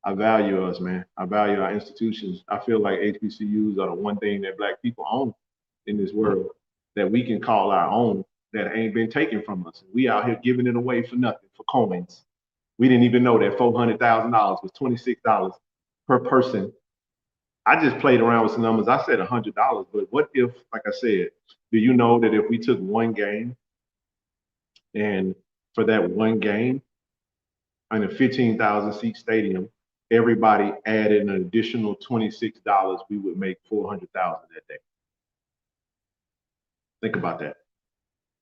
I value us, man. I value our institutions. I feel like HBCUs are the one thing that black people own in this world that we can call our own that ain't been taken from us. We out here giving it away for nothing, for coins. We didn't even know that $400,000 was $26 per person. I just played around with some numbers. I said $100, but what if, like I said, do you know that if we took one game and for that one game in a 15,000 seat stadium, everybody added an additional $26, we would make 400,000 that day. Think about that.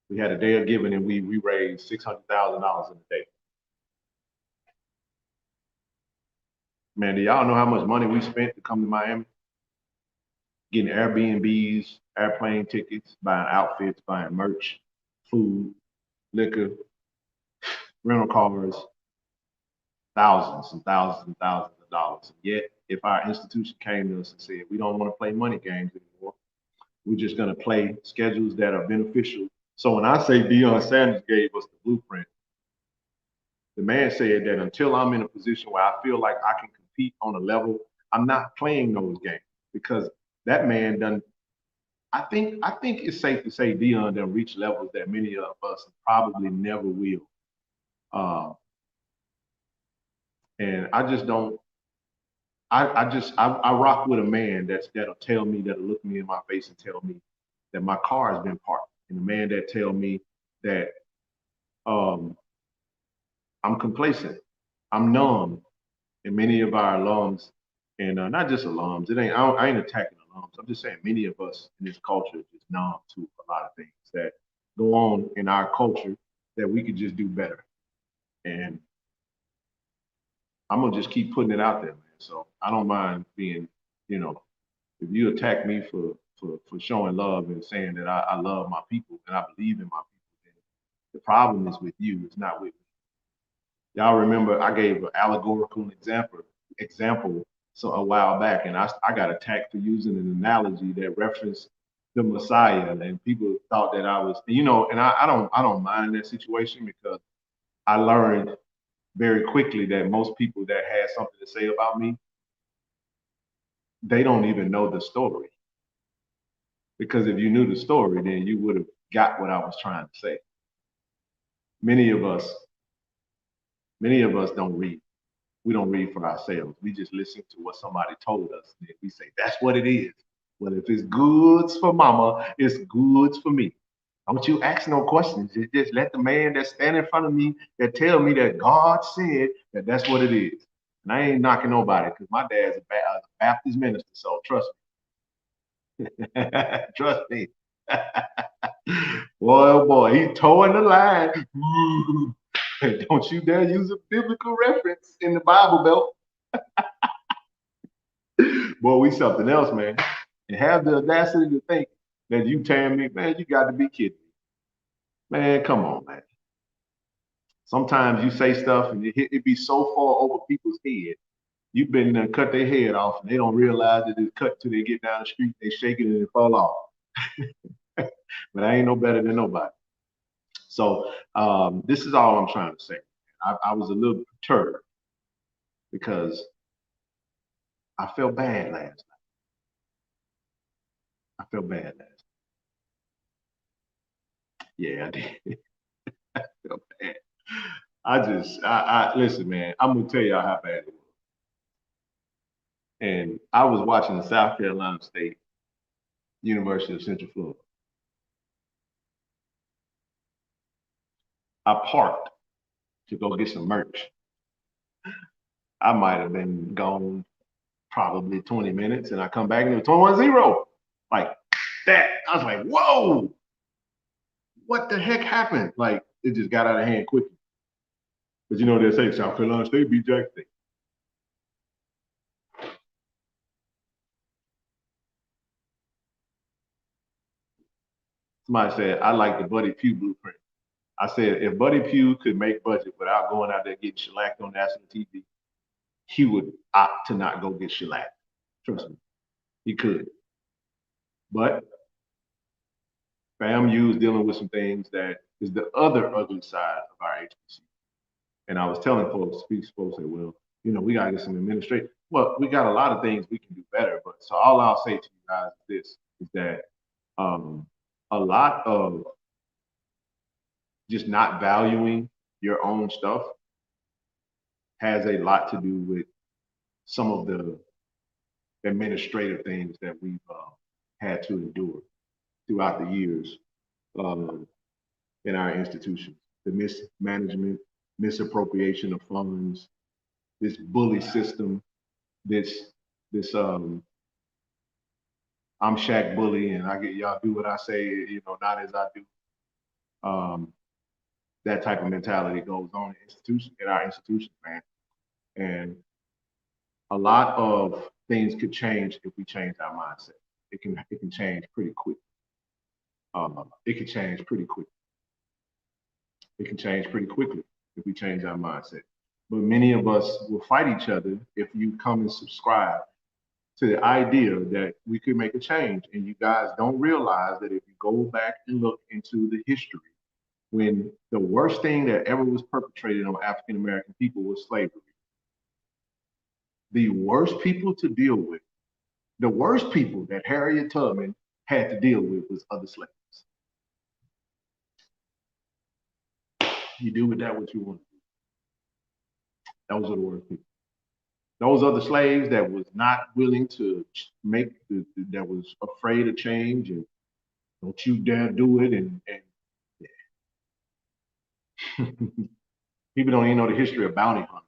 We had a day of giving and we raised $600,000 in a day. Man, do y'all know how much money we spent to come to Miami? Getting Airbnbs, airplane tickets, buying outfits, buying merch, food, liquor, rental cars, thousands and thousands and thousands of dollars. And yet, if our institution came to us and said, we don't want to play money games anymore, we're just going to play schedules that are beneficial. So when I say Deion Sanders gave us the blueprint, the man said that until I'm in a position where I feel like I can compete on a level, I'm not playing those games because that man done. I think it's safe to say Deion done reached levels that many of us probably never will. And I just don't. I rock with a man that'll tell me, that'll look me in my face and tell me that my car has been parked, and a man that tell me that I'm complacent, I'm numb, and many of our alums, and not just alums, I ain't attacking alums. I'm just saying many of us in this culture is just numb to a lot of things that go on in our culture that we could just do better. And I'm gonna just keep putting it out there, man. So I don't mind being, you know, if you attack me for showing love and saying that I love my people and I believe in my people, then the problem is with you, it's not with me. Y'all remember I gave an allegorical example so a while back, and I got attacked for using an analogy that referenced the Messiah, and people thought that I was, you know, and I don't mind that situation because I learned very quickly that most people that had something to say about me, they don't even know the story. Because if you knew the story, then you would have got what I was trying to say. Many of us, many of us don't read. We don't read for ourselves. We just listen to what somebody told us. And we say, that's what it is. Well, if it's goods for mama, it's goods for me. Don't you ask no questions. Just let the man that stand in front of me that tell me that God said that that's what it is. And I ain't knocking nobody because my dad's a Baptist minister, so trust me. Trust me. Boy, oh boy, he towing the line. Don't you dare use a biblical reference in the Bible Belt. Boy, we something else, man. And have the audacity to think that you tearing me, man, you got to be kidding me. Man, come on, man. Sometimes you say stuff and it be so far over people's head. You've been cut their head off and they don't realize that it's cut till they get down the street, they shake it and it fall off. But I ain't no better than nobody. So this is all I'm trying to say. I was a little perturbed because I felt bad last night. I felt bad last night. Yeah, I did. I felt bad. I listen, man, I'm gonna tell y'all how bad it was. And I was watching the South Carolina State University of Central Florida. I parked to go get some merch. I might have been gone probably 20 minutes and I come back and it was 21-0. Like that. I was like, whoa, what the heck happened? Like it just got out of hand quickly. But you know they say South Carolina State beat Jack State. Somebody said, I like the Buddy Pugh blueprint. I said, if Buddy Pugh could make budget without going out there getting shellacked on national TV, he would opt to not go get shellacked. Trust me, he could. But FAMU is dealing with some things that is the other ugly side of our HBCU. And I was telling folks, folks say, well, you know, we got to get some administration. Well, we got a lot of things we can do better. But so all I'll say to you guys is this, is that a lot of just not valuing your own stuff has a lot to do with some of the administrative things that we've had to endure throughout the years in our institutions. The mismanagement, misappropriation of funds, this bully system, this I'm Shaq bully and I get y'all do what I say, you know, not as I do. That type of mentality goes on in our institutions, man. And a lot of things could change if we change our mindset. It can change pretty quick. It can change pretty quick. It can change pretty quickly if we change our mindset. But many of us will fight each other if you come and subscribe to the idea that we could make a change. And you guys don't realize that if you go back and look into the history, when the worst thing that ever was perpetrated on African American people was slavery, the worst people to deal with, the worst people that Harriet Tubman had to deal with was other slaves. You do with that what you want to do. Those are the worst people. Those other slaves that was not willing to that was afraid of change and don't you dare do it. And yeah. People don't even know the history of bounty hunters.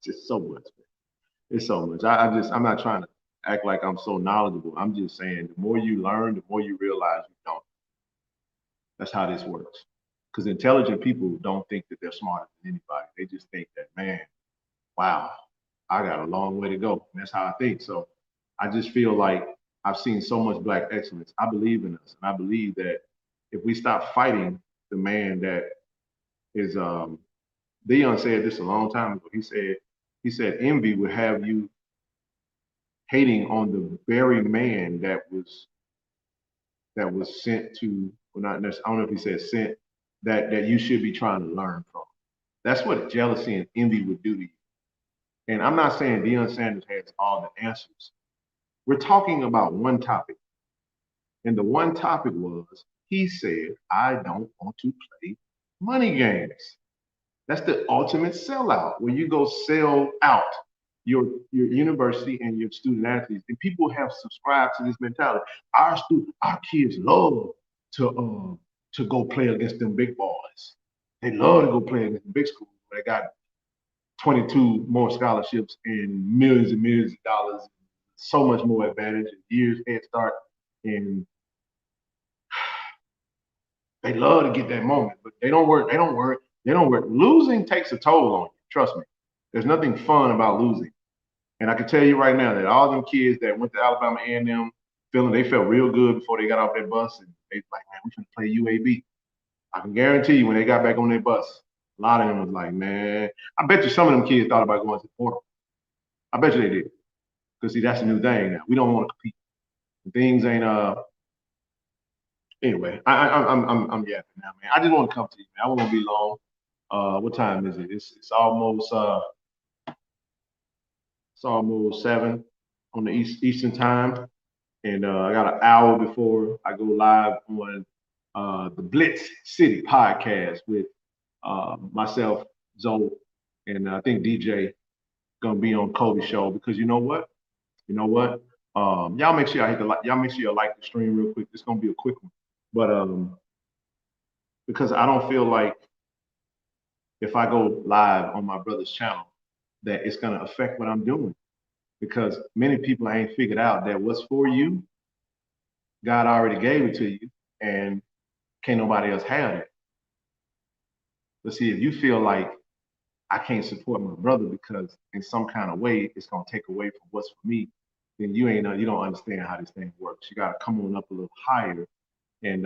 Just so much. Man. It's so much. I'm not trying to act like I'm so knowledgeable. I'm just saying the more you learn, the more you realize you don't. That's how this works. Because intelligent people don't think that they're smarter than anybody. They just think that, man, wow, I got a long way to go. And that's how I think. So I just feel like I've seen so much Black excellence. I believe in us. And I believe that if we stop fighting the man that is, Deion said this a long time ago. He said, envy would have you hating on the very man that was sent to, well, not necessarily, I don't know if he said sent, that you should be trying to learn from. That's what jealousy and envy would do to you. And I'm not saying Deion Sanders has all the answers. We're talking about one topic. And the one topic was he said, I don't want to play money games. That's the ultimate sellout, where you go sell out your university and your student athletes. And people have subscribed to this mentality. Our kids love to go play against them big boys. They love to go play against the big schools. They got 22 more scholarships and millions of dollars, so much more advantage, and years head start. And they love to get that moment, but they don't work. They don't work. They don't work. Losing takes a toll on you. Trust me. There's nothing fun about losing. And I can tell you right now that all them kids that went to Alabama A&M they felt real good before they got off that bus, and they like, man, we finna play UAB. I can guarantee you when they got back on their bus, a lot of them was like, man, I bet you some of them kids thought about going to the portal. I bet you they did. Because see, that's a new thing now. We don't want to compete. Things ain't anyway, I'm yapping now, man. I just want to come to you, man. I won't be long. What time is it? It's almost 7 on the Eastern time, and I got an hour before I go live on the Blitz City podcast with myself, Zoe, and I think DJ gonna be on Kobe's show, because you know what? Y'all make sure y'all make sure you like the stream real quick. It's gonna be a quick one, but because I don't feel like if I go live on my brother's channel that it's gonna affect what I'm doing, because many people ain't figured out that what's for you, God already gave it to you, and can't nobody else have it. But see, if you feel like I can't support my brother because in some kind of way it's gonna take away from what's for me, then you don't understand how this thing works. You gotta come on up a little higher, and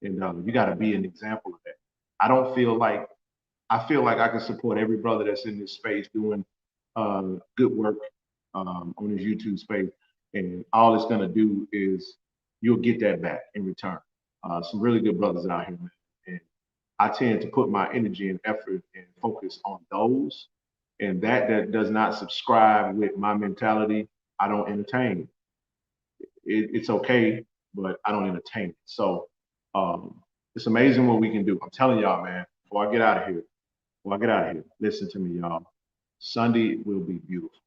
you gotta be an example of that. I feel like I can support every brother that's in this space doing good work on his YouTube space, and all it's gonna do is you'll get that back in return. Some really good brothers out here, man. And I tend to put my energy and effort and focus on those, and that does not subscribe with my mentality, I don't entertain. It's okay, but I don't entertain it. So it's amazing what we can do. I'm telling y'all, man. Before I get out of here, listen to me, y'all. Sunday will be beautiful.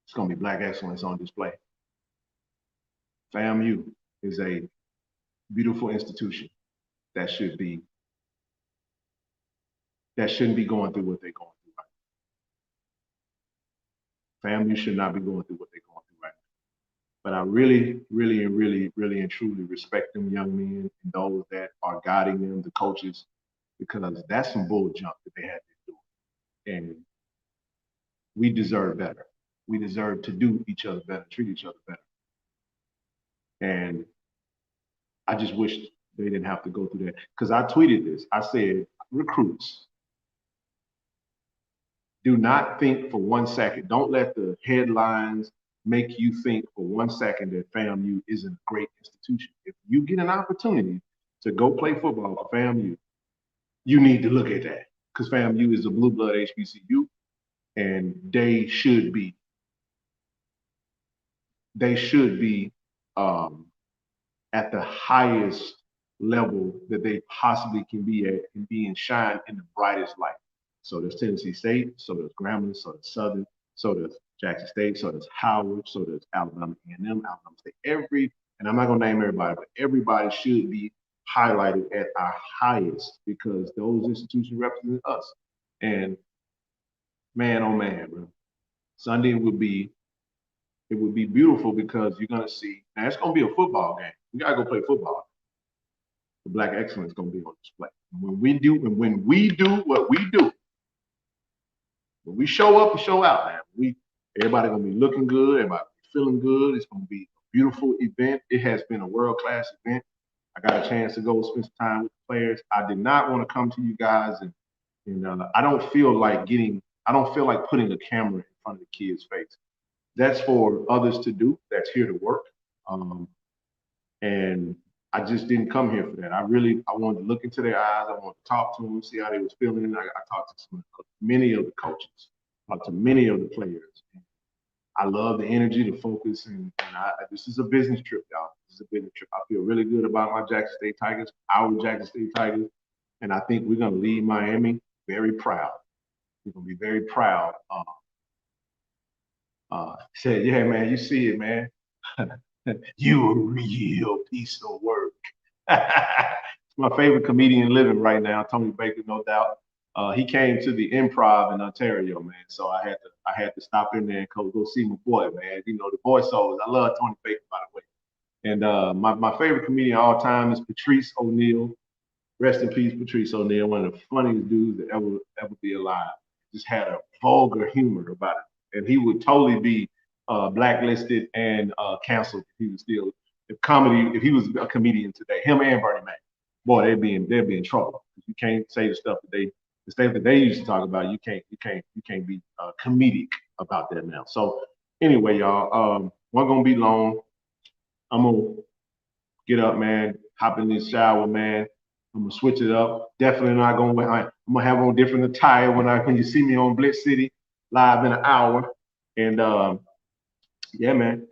It's gonna be Black excellence on display. FAMU is a beautiful institution that shouldn't be going through what they're going through right now. FAMU should not be going through what they're going through right now. But I really, really, and really, really and truly respect them young men and those that are guiding them, the coaches, because that's some bull jump that they had to do. And we deserve better. We deserve to do each other better, treat each other better. And I just wish they didn't have to go through that. Because I tweeted this. I said, recruits, do not think for 1 second. Don't let the headlines make you think for 1 second that FAMU isn't a great institution. If you get an opportunity to go play football for FAMU, you need to look at that, because FAMU is a blue blood HBCU, and they should be at the highest level that they possibly can be at and being shined in the brightest light. So there's Tennessee State, so there's Grambling, so there's Southern, so there's Jackson State, so there's Howard, so there's Alabama A&M, Alabama State. And I'm not gonna name everybody, but everybody should be highlighted at our highest, because those institutions represent us. And man, oh man, bro, Sunday would be beautiful, because you're gonna see. Now it's gonna be a football game. We gotta go play football. The Black excellence is gonna be on display. And when we do what we do, when we show up and show out, man, everybody gonna be looking good, everybody feeling good. It's gonna be a beautiful event. It has been a world-class event. I got a chance to go spend some time with the players. I did not want to come to you guys, and I don't feel like putting a camera in front of the kids' face. That's for others to do. That's here to work. And I just didn't come here for that. I wanted to look into their eyes. I wanted to talk to them, see how they was feeling. I talked to many of the coaches, talked to many of the players. I love the energy, the focus, and this is a business trip, y'all. This is a business trip. I feel really good about my Jackson State Tigers, our Jackson State Tigers, and I think we're going to leave Miami very proud. We're going to be very proud. Said, yeah, man, you see it, man. You a real piece of work. It's my favorite comedian living right now, Tony Baker, no doubt. He came to the Improv in Ontario, man. So I had to stop in there and go see my boy, man. You know, the voiceovers. I love Tony Baker, by the way. And my favorite comedian of all time is Patrice O'Neal. Rest in peace, Patrice O'Neal, one of the funniest dudes that ever be alive. Just had a vulgar humor about it, and he would totally be blacklisted and canceled if he was still if he was a comedian today. Him and Bernie Mac, boy, they'd be in trouble. You can't say the stuff that they used to talk about. You can't be comedic about that now. So anyway, y'all, we're gonna be long. I'm gonna get up, man. Hop in this shower, man. I'm gonna switch it up. Definitely not gonna. I'm gonna have on different attire when you see me on Blitz City live in an hour. And yeah, man,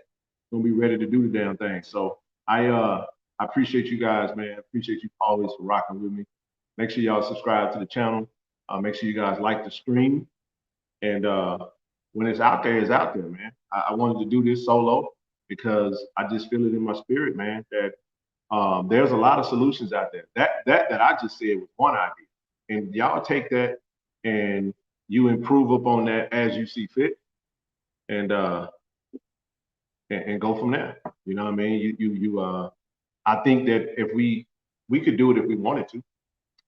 gonna be ready to do the damn thing. So I appreciate you guys, man. Appreciate you always for rocking with me. Make sure y'all subscribe to the channel. Make sure you guys like the stream. And when it's out there, it's out there, man. I wanted to do this solo because I just feel it in my spirit, man, that there's a lot of solutions out there. That I just said was one idea. And y'all take that and you improve upon that as you see fit. And go from there. You know what I mean? I think that if we could do it if we wanted to.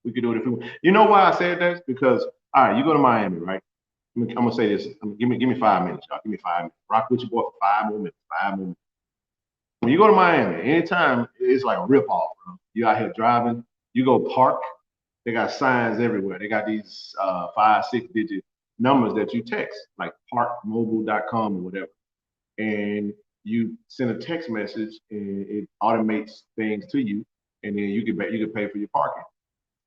We could do it if we want. You know why I said that? Because all right, you go to Miami, right? I'm gonna say this. Give me 5 minutes, y'all. Give me 5 minutes. Rock with your boy for 5 more minutes. 5 more minutes. When you go to Miami, anytime it's like a ripoff, bro. You out here driving, you go park, they got signs everywhere. They got these 5, 6 digit numbers that you text, like parkmobile.com or whatever. And you send a text message and it automates things to you, and then you can pay for your parking.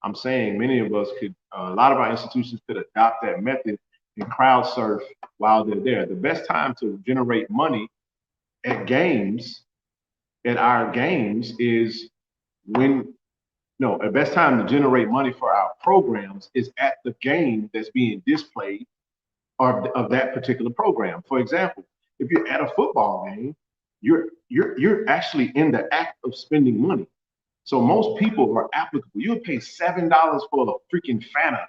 I'm saying many of us could, a lot of our institutions could adopt that method and crowd surf while they're there. The best time to generate money at our games is the best time to generate money for our programs is at the game that's being displayed of that particular program. For example, if you're at a football game, you're actually in the act of spending money. So most people are applicable. You would pay $7 for a freaking Fanta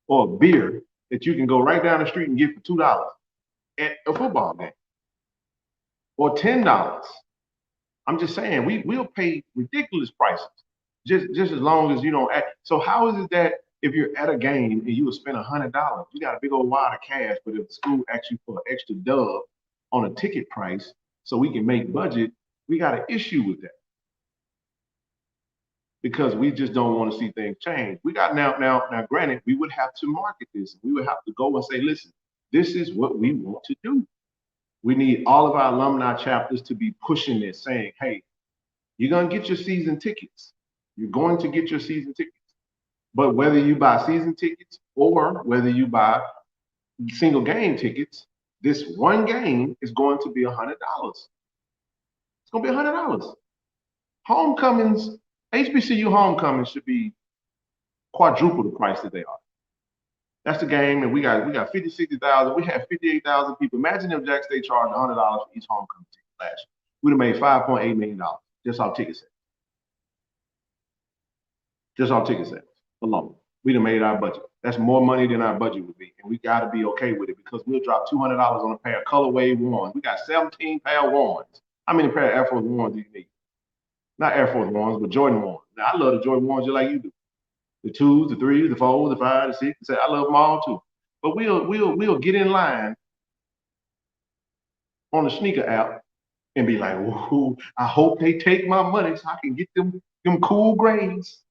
or a beer that you can go right down the street and get for $2 at a football game, or $10. I'm just saying we'll pay ridiculous prices just as long as you don't act. So how is it that if you're at a game and you would spend $100, you got a big old wad of cash, but if the school asks you for an extra dub on a ticket price so we can make budget, we got an issue with that. Because we just don't want to see things change. We got now, granted, we would have to market this. We would have to go and say, listen, this is what we want to do. We need all of our alumni chapters to be pushing this, saying, hey, you're going to get your season tickets. You're going to get your season tickets. But whether you buy season tickets or whether you buy single game tickets, this one game is going to be $100. It's going to be $100. Homecomings, HBCU homecomings should be quadruple the price that they are. That's the game, and we got 50, 60,000. We have 58,000 people. Imagine if Jack State charged $100 for each homecoming ticket last year. We'd have made $5.8 million just off ticket sales. Just off ticket sales alone. We'd have made our budget. That's more money than our budget would be, and we got to be okay with it because we'll drop $200 on a pair of colorway ones. We got 17 pair of ones. How many pair of Air Force Ones do you need? Not Air Force Ones, but Jordan Ones. Now, I love the Jordan Ones just like you do. The 2s, the 3s, the 4s, the 5s, the 6s. I love them all too. But we'll get in line on the sneaker app and be like, "Ooh, I hope they take my money so I can get them cool grades."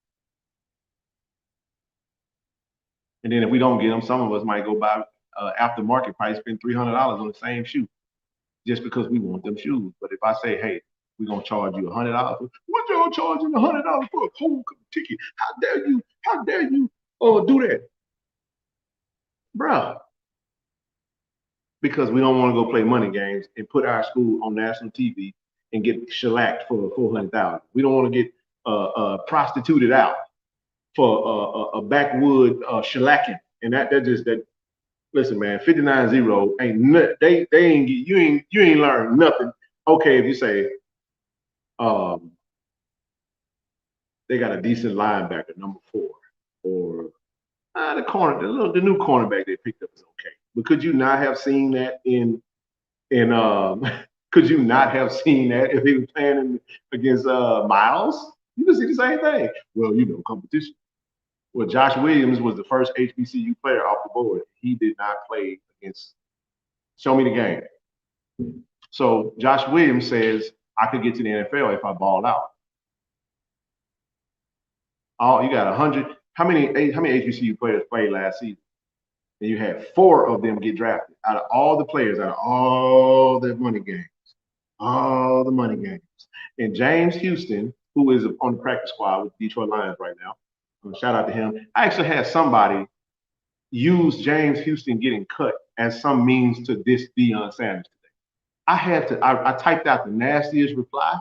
And then if we don't get them, some of us might go buy aftermarket price, spend $300 on the same shoe just because we want them shoes. But if I say, hey, we're gonna charge you $100. What y'all charging $100 for a cold ticket? How dare you? How dare you do that? Bruh. Because we don't want to go play money games and put our school on national TV and get shellacked for $400,000. We don't want to get prostituted out for a backwood shellacking. And that just that. Listen, man, 59-0 ain't they ain't you ain't learned nothing. Okay, if you say they got a decent linebacker, number 4, or the new cornerback they picked up is okay. But could you not have seen that in could you not have seen that if he was playing against Miles? You can see the same thing. Well, competition. Well, Josh Williams was the first HBCU player off the board. He did not play against. Show me the game. So Josh Williams says I could get to the NFL if I ball out. Oh, you got 100. How many HBCU players played last season? And you had 4 of them get drafted out of all the players, out of all the money games. And James Houston, who is on the practice squad with the Detroit Lions right now, shout out to him. I actually had somebody use James Houston getting cut as some means to diss Deion Sanders today. I typed out the nastiest reply,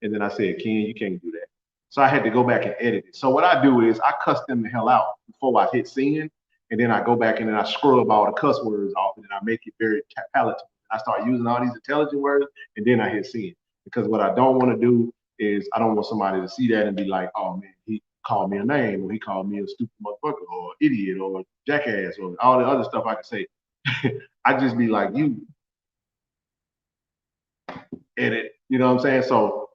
and then I said, Ken, you can't do that. So I had to go back and edit it. So what I do is I cuss them the hell out before I hit send, and then I go back and then I scrub all the cuss words off, and then I make it very palatable. I start using all these intelligent words, and then I hit send. Because what I don't want to do is I don't want somebody to see that and be like, oh man, he called me a name, or he called me a stupid motherfucker, or idiot, or jackass, or all the other stuff I can say. I just be like, you edit, you know what I'm saying? So,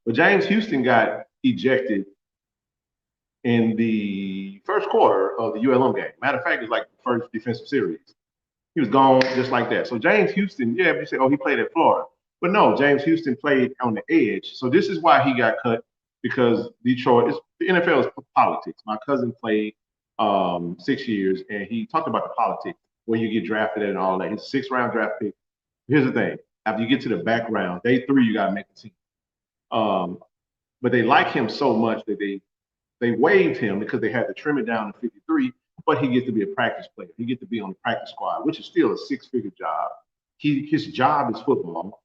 but James Houston got ejected in the first quarter of the ULM game. Matter of fact, it's like the first defensive series. He was gone just like that. So James Houston, yeah, you say, oh, he played at Florida. But no, James Houston played on the edge. So this is why he got cut, because Detroit, the NFL is politics. My cousin played 6 years, and he talked about the politics, where you get drafted and all that. He's a 6th-round draft pick. Here's the thing. After you get to the back round, day 3, you got to make the team. But they like him so much that they waived him because they had to trim it down to 53, but he gets to be a practice player. He gets to be on the practice squad, which is still a 6-figure job. His job is football.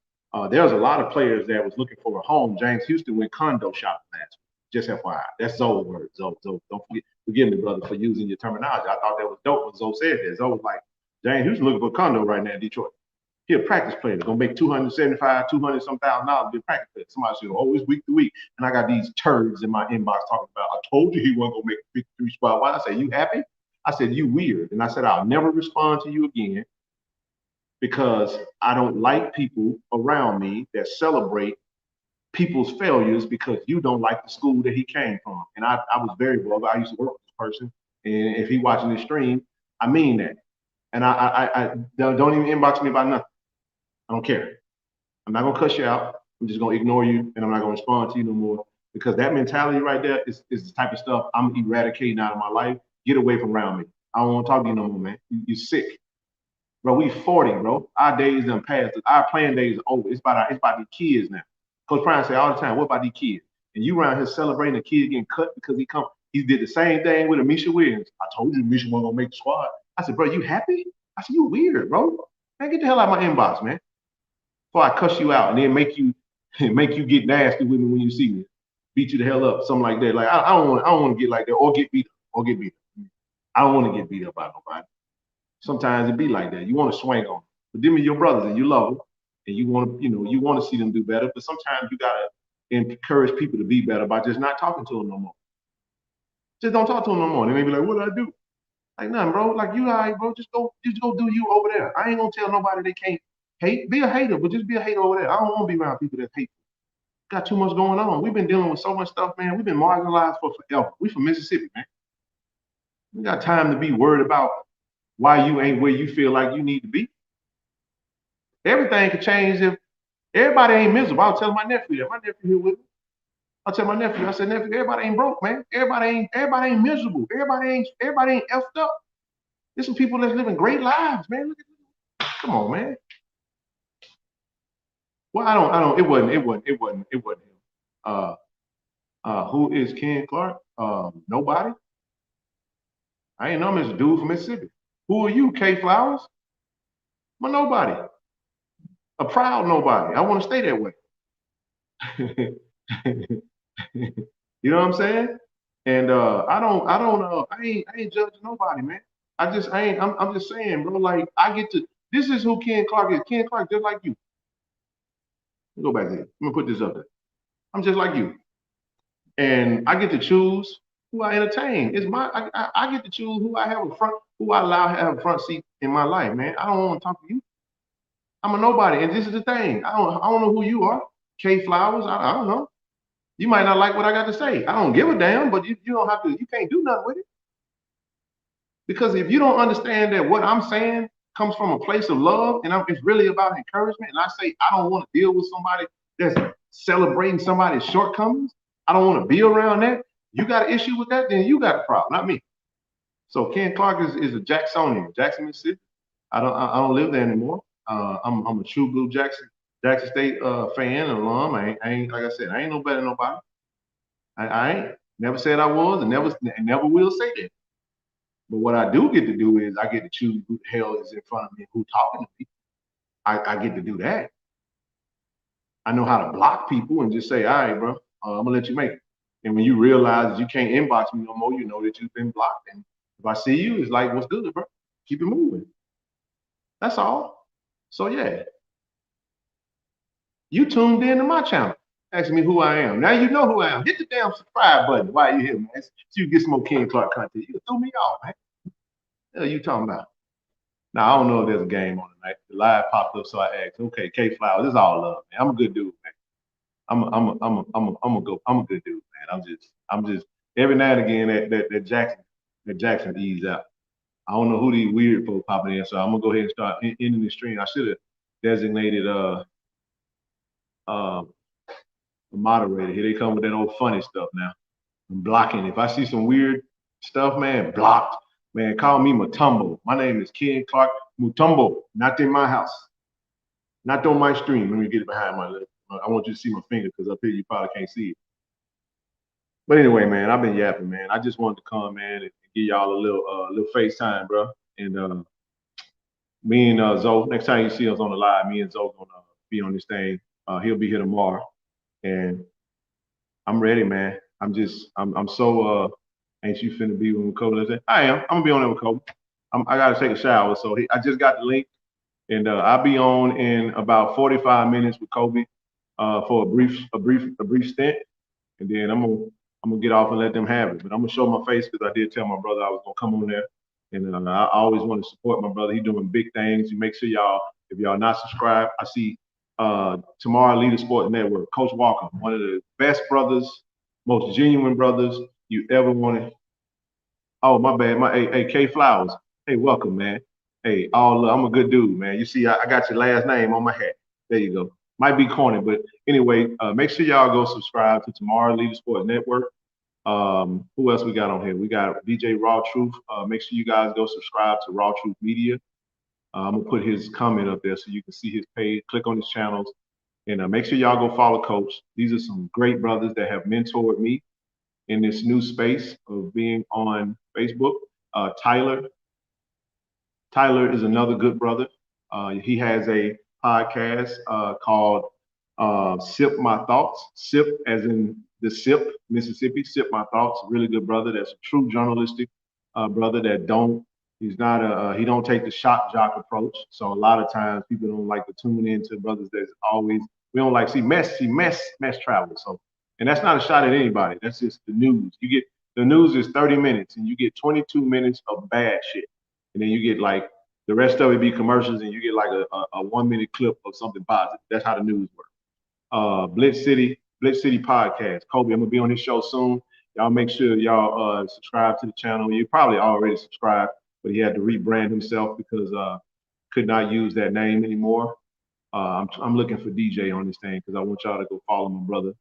There's a lot of players that was looking for a home. James Houston went condo shopping last week. Just FYI. That's Zoe's word. Zoe, don't forgive me, brother, for using your terminology. I thought that was dope when Zoe said that. Zoe was like, James Houston looking for a condo right now in Detroit. He a practice player. Gonna make $275,000, $200-some thousand to be a practice player. Somebody said, oh, it's week to week. And I got these turds in my inbox talking about, I told you he wasn't gonna make a 53 spot. Why? I said, you happy? I said, you weird. And I said, I'll never respond to you again, because I don't like people around me that celebrate people's failures because you don't like the school that he came from. And I was very vulgar. I used to work with this person. And if he watching this stream, I mean that. And I don't even inbox me about nothing. I don't care. I'm not gonna cuss you out. I'm just gonna ignore you, and I'm not gonna respond to you no more, because that mentality right there is the type of stuff I'm eradicating out of my life. Get away from around me. I don't want to talk to you no more, man. You're sick, bro. We 40, bro. Our days done passed. Our playing days are over. It's about the kids now. Coach Prime say all the time, what about these kids? And you around here celebrating a kid getting cut because he did the same thing with Amisha Williams. I told you Amisha wasn't gonna make the squad. I said, bro, you happy? I said, you weird, bro. Man, get the hell out of my inbox, man. Before I cuss you out and then make you get nasty with me when you see me, beat you the hell up, something like that. Like I don't want to get like that, or get beat up. I don't want to get beat up by nobody. Sometimes it be like that. You want to swing on them, but them are your brothers and you love them, and you want to see them do better. But sometimes you gotta encourage people to be better by just not talking to them no more. Just don't talk to them no more. And they be like, what did I do? Like nothing, bro. Like you, all right, bro. Just go do you over there. I ain't gonna tell nobody they can't hate. Be a hater, but just be a hater over there. I don't want to be around people that hate. Got too much going on. We've been dealing with so much stuff, man. We've been marginalized for forever. We from Mississippi, man. We got time to be worried about why you ain't where you feel like you need to be. Everything could change if everybody ain't miserable. I was telling my nephew that. My nephew here with me. I tell my nephew, I said, nephew, everybody ain't broke, man. Everybody ain't miserable. Everybody ain't effed up. There's some people that's living great lives, man. Look at this. Come on, man. Well, it wasn't him. Who is Ken Clark? Nobody. I ain't know him as a dude from Mississippi. Who are you, K Flowers? Well, nobody. A proud nobody. I want to stay that way. You know what I'm saying? And I ain't judging nobody, man. I'm just saying, bro. Like this is who Ken Clark is. Ken Clark just like you. Go back there. I'm gonna put this up there. I'm just like you, and I get to choose who I entertain. I get to choose who I allow to have a front seat in my life, man. I don't want to talk to you. I'm a nobody, and this is the thing. I don't know who you are, K Flowers. I don't know. You might not like what I got to say. I don't give a damn, but you don't have to. You can't do nothing with it because if you don't understand that what I'm saying comes from a place of love and it's really about encouragement, and I say I don't want to deal with somebody that's celebrating somebody's shortcomings. I don't want to be around that. You got an issue with that, then you got a problem, not me. So Ken Clark is a Jacksonian, Jackson, Mississippi. I don't live there anymore. I'm a true blue Jackson State fan and alum. I ain't like I said, I ain't no better than nobody. I ain't never said I was and never will say that. But what I do get to do is I get to choose who the hell is in front of me, who talking to me. I get to do that. I know how to block people and just say, all right, bro, I'm gonna let you make it. And when you realize that you can't inbox me no more, you know that you've been blocked. And if I see you, it's like, what's good, bro? Keep it moving. That's all. So yeah, you tuned in to my channel, asking me who I am. Now you know who I am. Hit the damn subscribe button while you're here, man. So you get some more Ken Clark content. You threw me off, man. What are you talking about? Now I don't know if there's a game on tonight. The live popped up, so I asked. Okay, K Flowers, this is all love, man. I'm a good dude, man. I'm a good dude, man. I'm just every now and again that Jackson ease out. I don't know who these weird folks popping in, so I'm gonna go ahead and start ending the stream. I should have designated uh a moderator. Here they come with that old funny stuff now. I'm blocking. If I see some weird stuff, man, blocked. Man, call me Mutombo. My name is Ken Clark Mutombo. Not in my house. Not on my stream. Let me get it behind my lip. I want you to see my finger because up here you probably can't see it. But anyway, man, I've been yapping, man. I just wanted to come, man, and give y'all a little FaceTime, bro. And me and Zoe, next time you see us on the live, me and Zoe gonna be on this thing. He'll be here tomorrow, and I'm ready, man. I'm so ain't you finna be with Kobe? I am. I'm gonna be on there with Kobe. I gotta take a shower, so I just got the link, and I'll be on in about 45 minutes with Kobe for a brief stint, and then I'm gonna get off and let them have it. But I'm gonna show my face because I did tell my brother I was gonna come on there, and I always want to support my brother. He's doing big things. You make sure y'all, if y'all not subscribed, I see Tomorrow Leader Sports Network, Coach Walker, one of the best brothers, most genuine brothers you ever wanted. Oh, my bad. Hey, K Flowers. Hey, welcome, man. Hey, I'm a good dude, man. You see, I got your last name on my hat. There you go. Might be corny, but anyway, make sure y'all go subscribe to Tomorrow Leader Sports Network. Who else we got on here? We got DJ Raw Truth. Make sure you guys go subscribe to Raw Truth Media. I'm gonna put his comment up there so you can see his page. Click on his channels, and make sure y'all go follow Coach. These are some great brothers that have mentored me in this new space of being on Facebook. Tyler is another good brother. He has a podcast called Sip My Thoughts. Sip as in the Sip, Mississippi. Sip My Thoughts. Really good brother. That's a true journalistic brother that he don't take the shock jock approach. So a lot of times people don't like to tune into brothers that's always, we don't like see mess travel. So, and that's not a shot at anybody. That's just the news. The news is 30 minutes and you get 22 minutes of bad shit. And then you get like the rest of it be commercials and you get like a 1 minute clip of something positive. That's how the news works. Blitz City podcast. Kobe, I'm gonna be on his show soon. Y'all make sure y'all subscribe to the channel. You probably already subscribed, but he had to rebrand himself because could not use that name anymore. I'm looking for DJ on this thing because I want y'all to go follow my brother.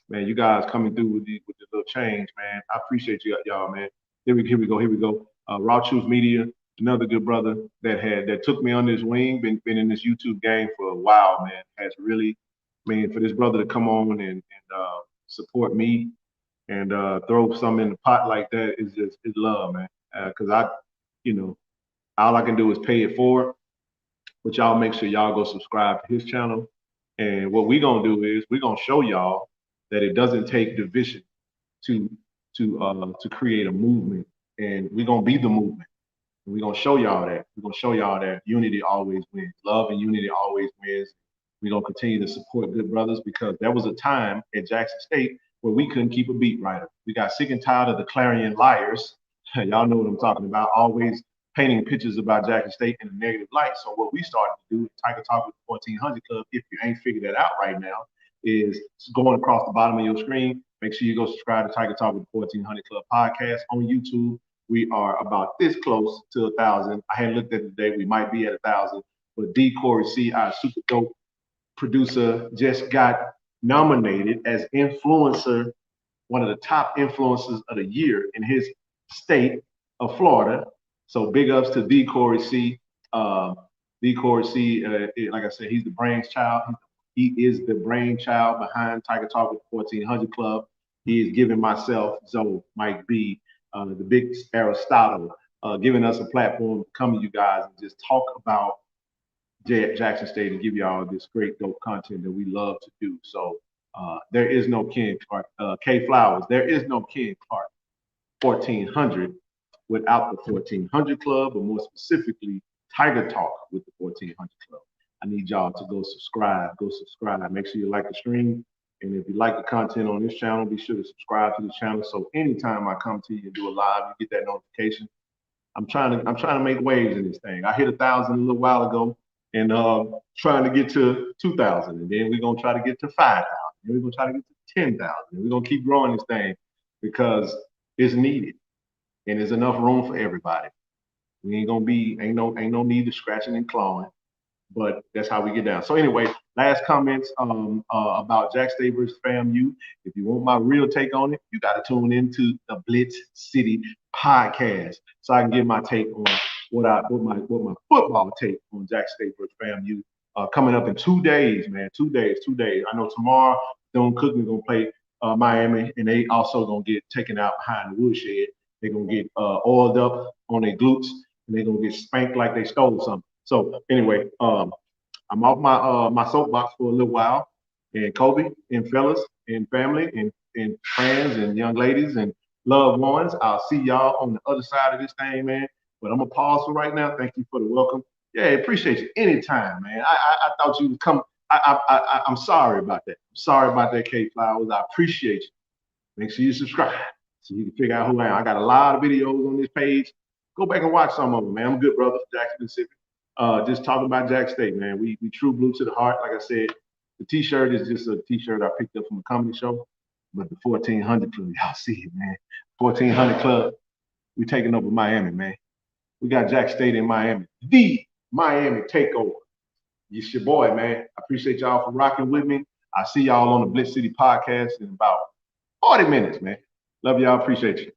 Man, you guys coming through with this little change, man. I appreciate y'all, man. Here we go. Raw Truth Media, another good brother that took me under his wing, been in this YouTube game for a while, man. Has really, I mean, for this brother to come on and support me and throw some in the pot like that is just it's love, man. Because you know, all I can do is pay it forward. But y'all make sure y'all go subscribe to his channel. And what we gonna do is we're gonna show y'all that it doesn't take division to to create a movement, and we're gonna be the movement. And we're gonna show y'all that. We're gonna show y'all that unity always wins. Love and unity always wins. We're gonna continue to support good brothers because there was a time at Jackson State where we couldn't keep a beat writer. We got sick and tired of the clarion liars. Y'all know what I'm talking about. Always painting pictures about Jackson State in a negative light. So what we started to do, Tiger Talk with the 1400 Club, if you ain't figured that out right now, is going across the bottom of your screen. Make sure you go subscribe to Tiger Talk with the 1400 Club podcast on YouTube. We are about this close to 1,000. I hadn't looked at it today. We might be at 1,000. But D. Corey C., our super dope producer, just got nominated as influencer, one of the top influencers of the year in his state of Florida. So big ups to D. Corey C. D. Corey C., like I said, he's the brainchild. He is the brainchild behind Tiger Talk with the 1400 Club. He is giving myself, Zoe, Mike B., the big Aristotle, giving us a platform to come to you guys and just talk about Jackson State and give y'all this great dope content that we love to do. So there is no Ken Clark, K Flowers. There is no Ken Clark 1400 without the 1400 Club, but more specifically, Tiger Talk with the 1400 Club. I need y'all to go subscribe. Go subscribe. Make sure you like the stream. And if you like the content on this channel, be sure to subscribe to the channel. So anytime I come to you and do a live, you get that notification. I'm trying to make waves in this thing. I hit 1,000 a little while ago, and trying to get to 2,000, and then we're gonna try to get to 5,000. Then we're gonna try to get to 10,000. We're gonna keep growing this thing because it's needed, and there's enough room for everybody. We ain't no need to scratching and clawing. But that's how we get down. So anyway, last comments about Jack State versus FAMU. If you want my real take on it, you got to tune into the Blitz City podcast, so I can give my take on what my football take on Jack State versus FAMU coming up in 2 days, man. 2 days. I know tomorrow Don Cookman gonna play Miami, and they also gonna get taken out behind the woodshed. They're gonna get oiled up on their glutes, and they're gonna get spanked like they stole something. So anyway, I'm off my soapbox for a little while. And Kobe and fellas and family and friends and young ladies and loved ones, I'll see y'all on the other side of this thing, man. But I'm gonna pause for right now. Thank you for the welcome. Yeah, appreciate you anytime, man. I thought you would come. I'm sorry about that. I'm sorry about that, K Flowers. I appreciate you. Make sure you subscribe so you can figure out who I am. I got a lot of videos on this page. Go back and watch some of them, man. I'm a good brother, Jackson, Mississippi. Just talking about Jack State, man. We true blue to the heart. Like I said, the T-shirt is just a T-shirt I picked up from a comedy show. But the 1400 Club, y'all see it, man. 1400 Club, we taking over Miami, man. We got Jack State in Miami. The Miami takeover. It's your boy, man. I appreciate y'all for rocking with me. I'll see y'all on the Blitz City podcast in about 40 minutes, man. Love y'all. Appreciate you.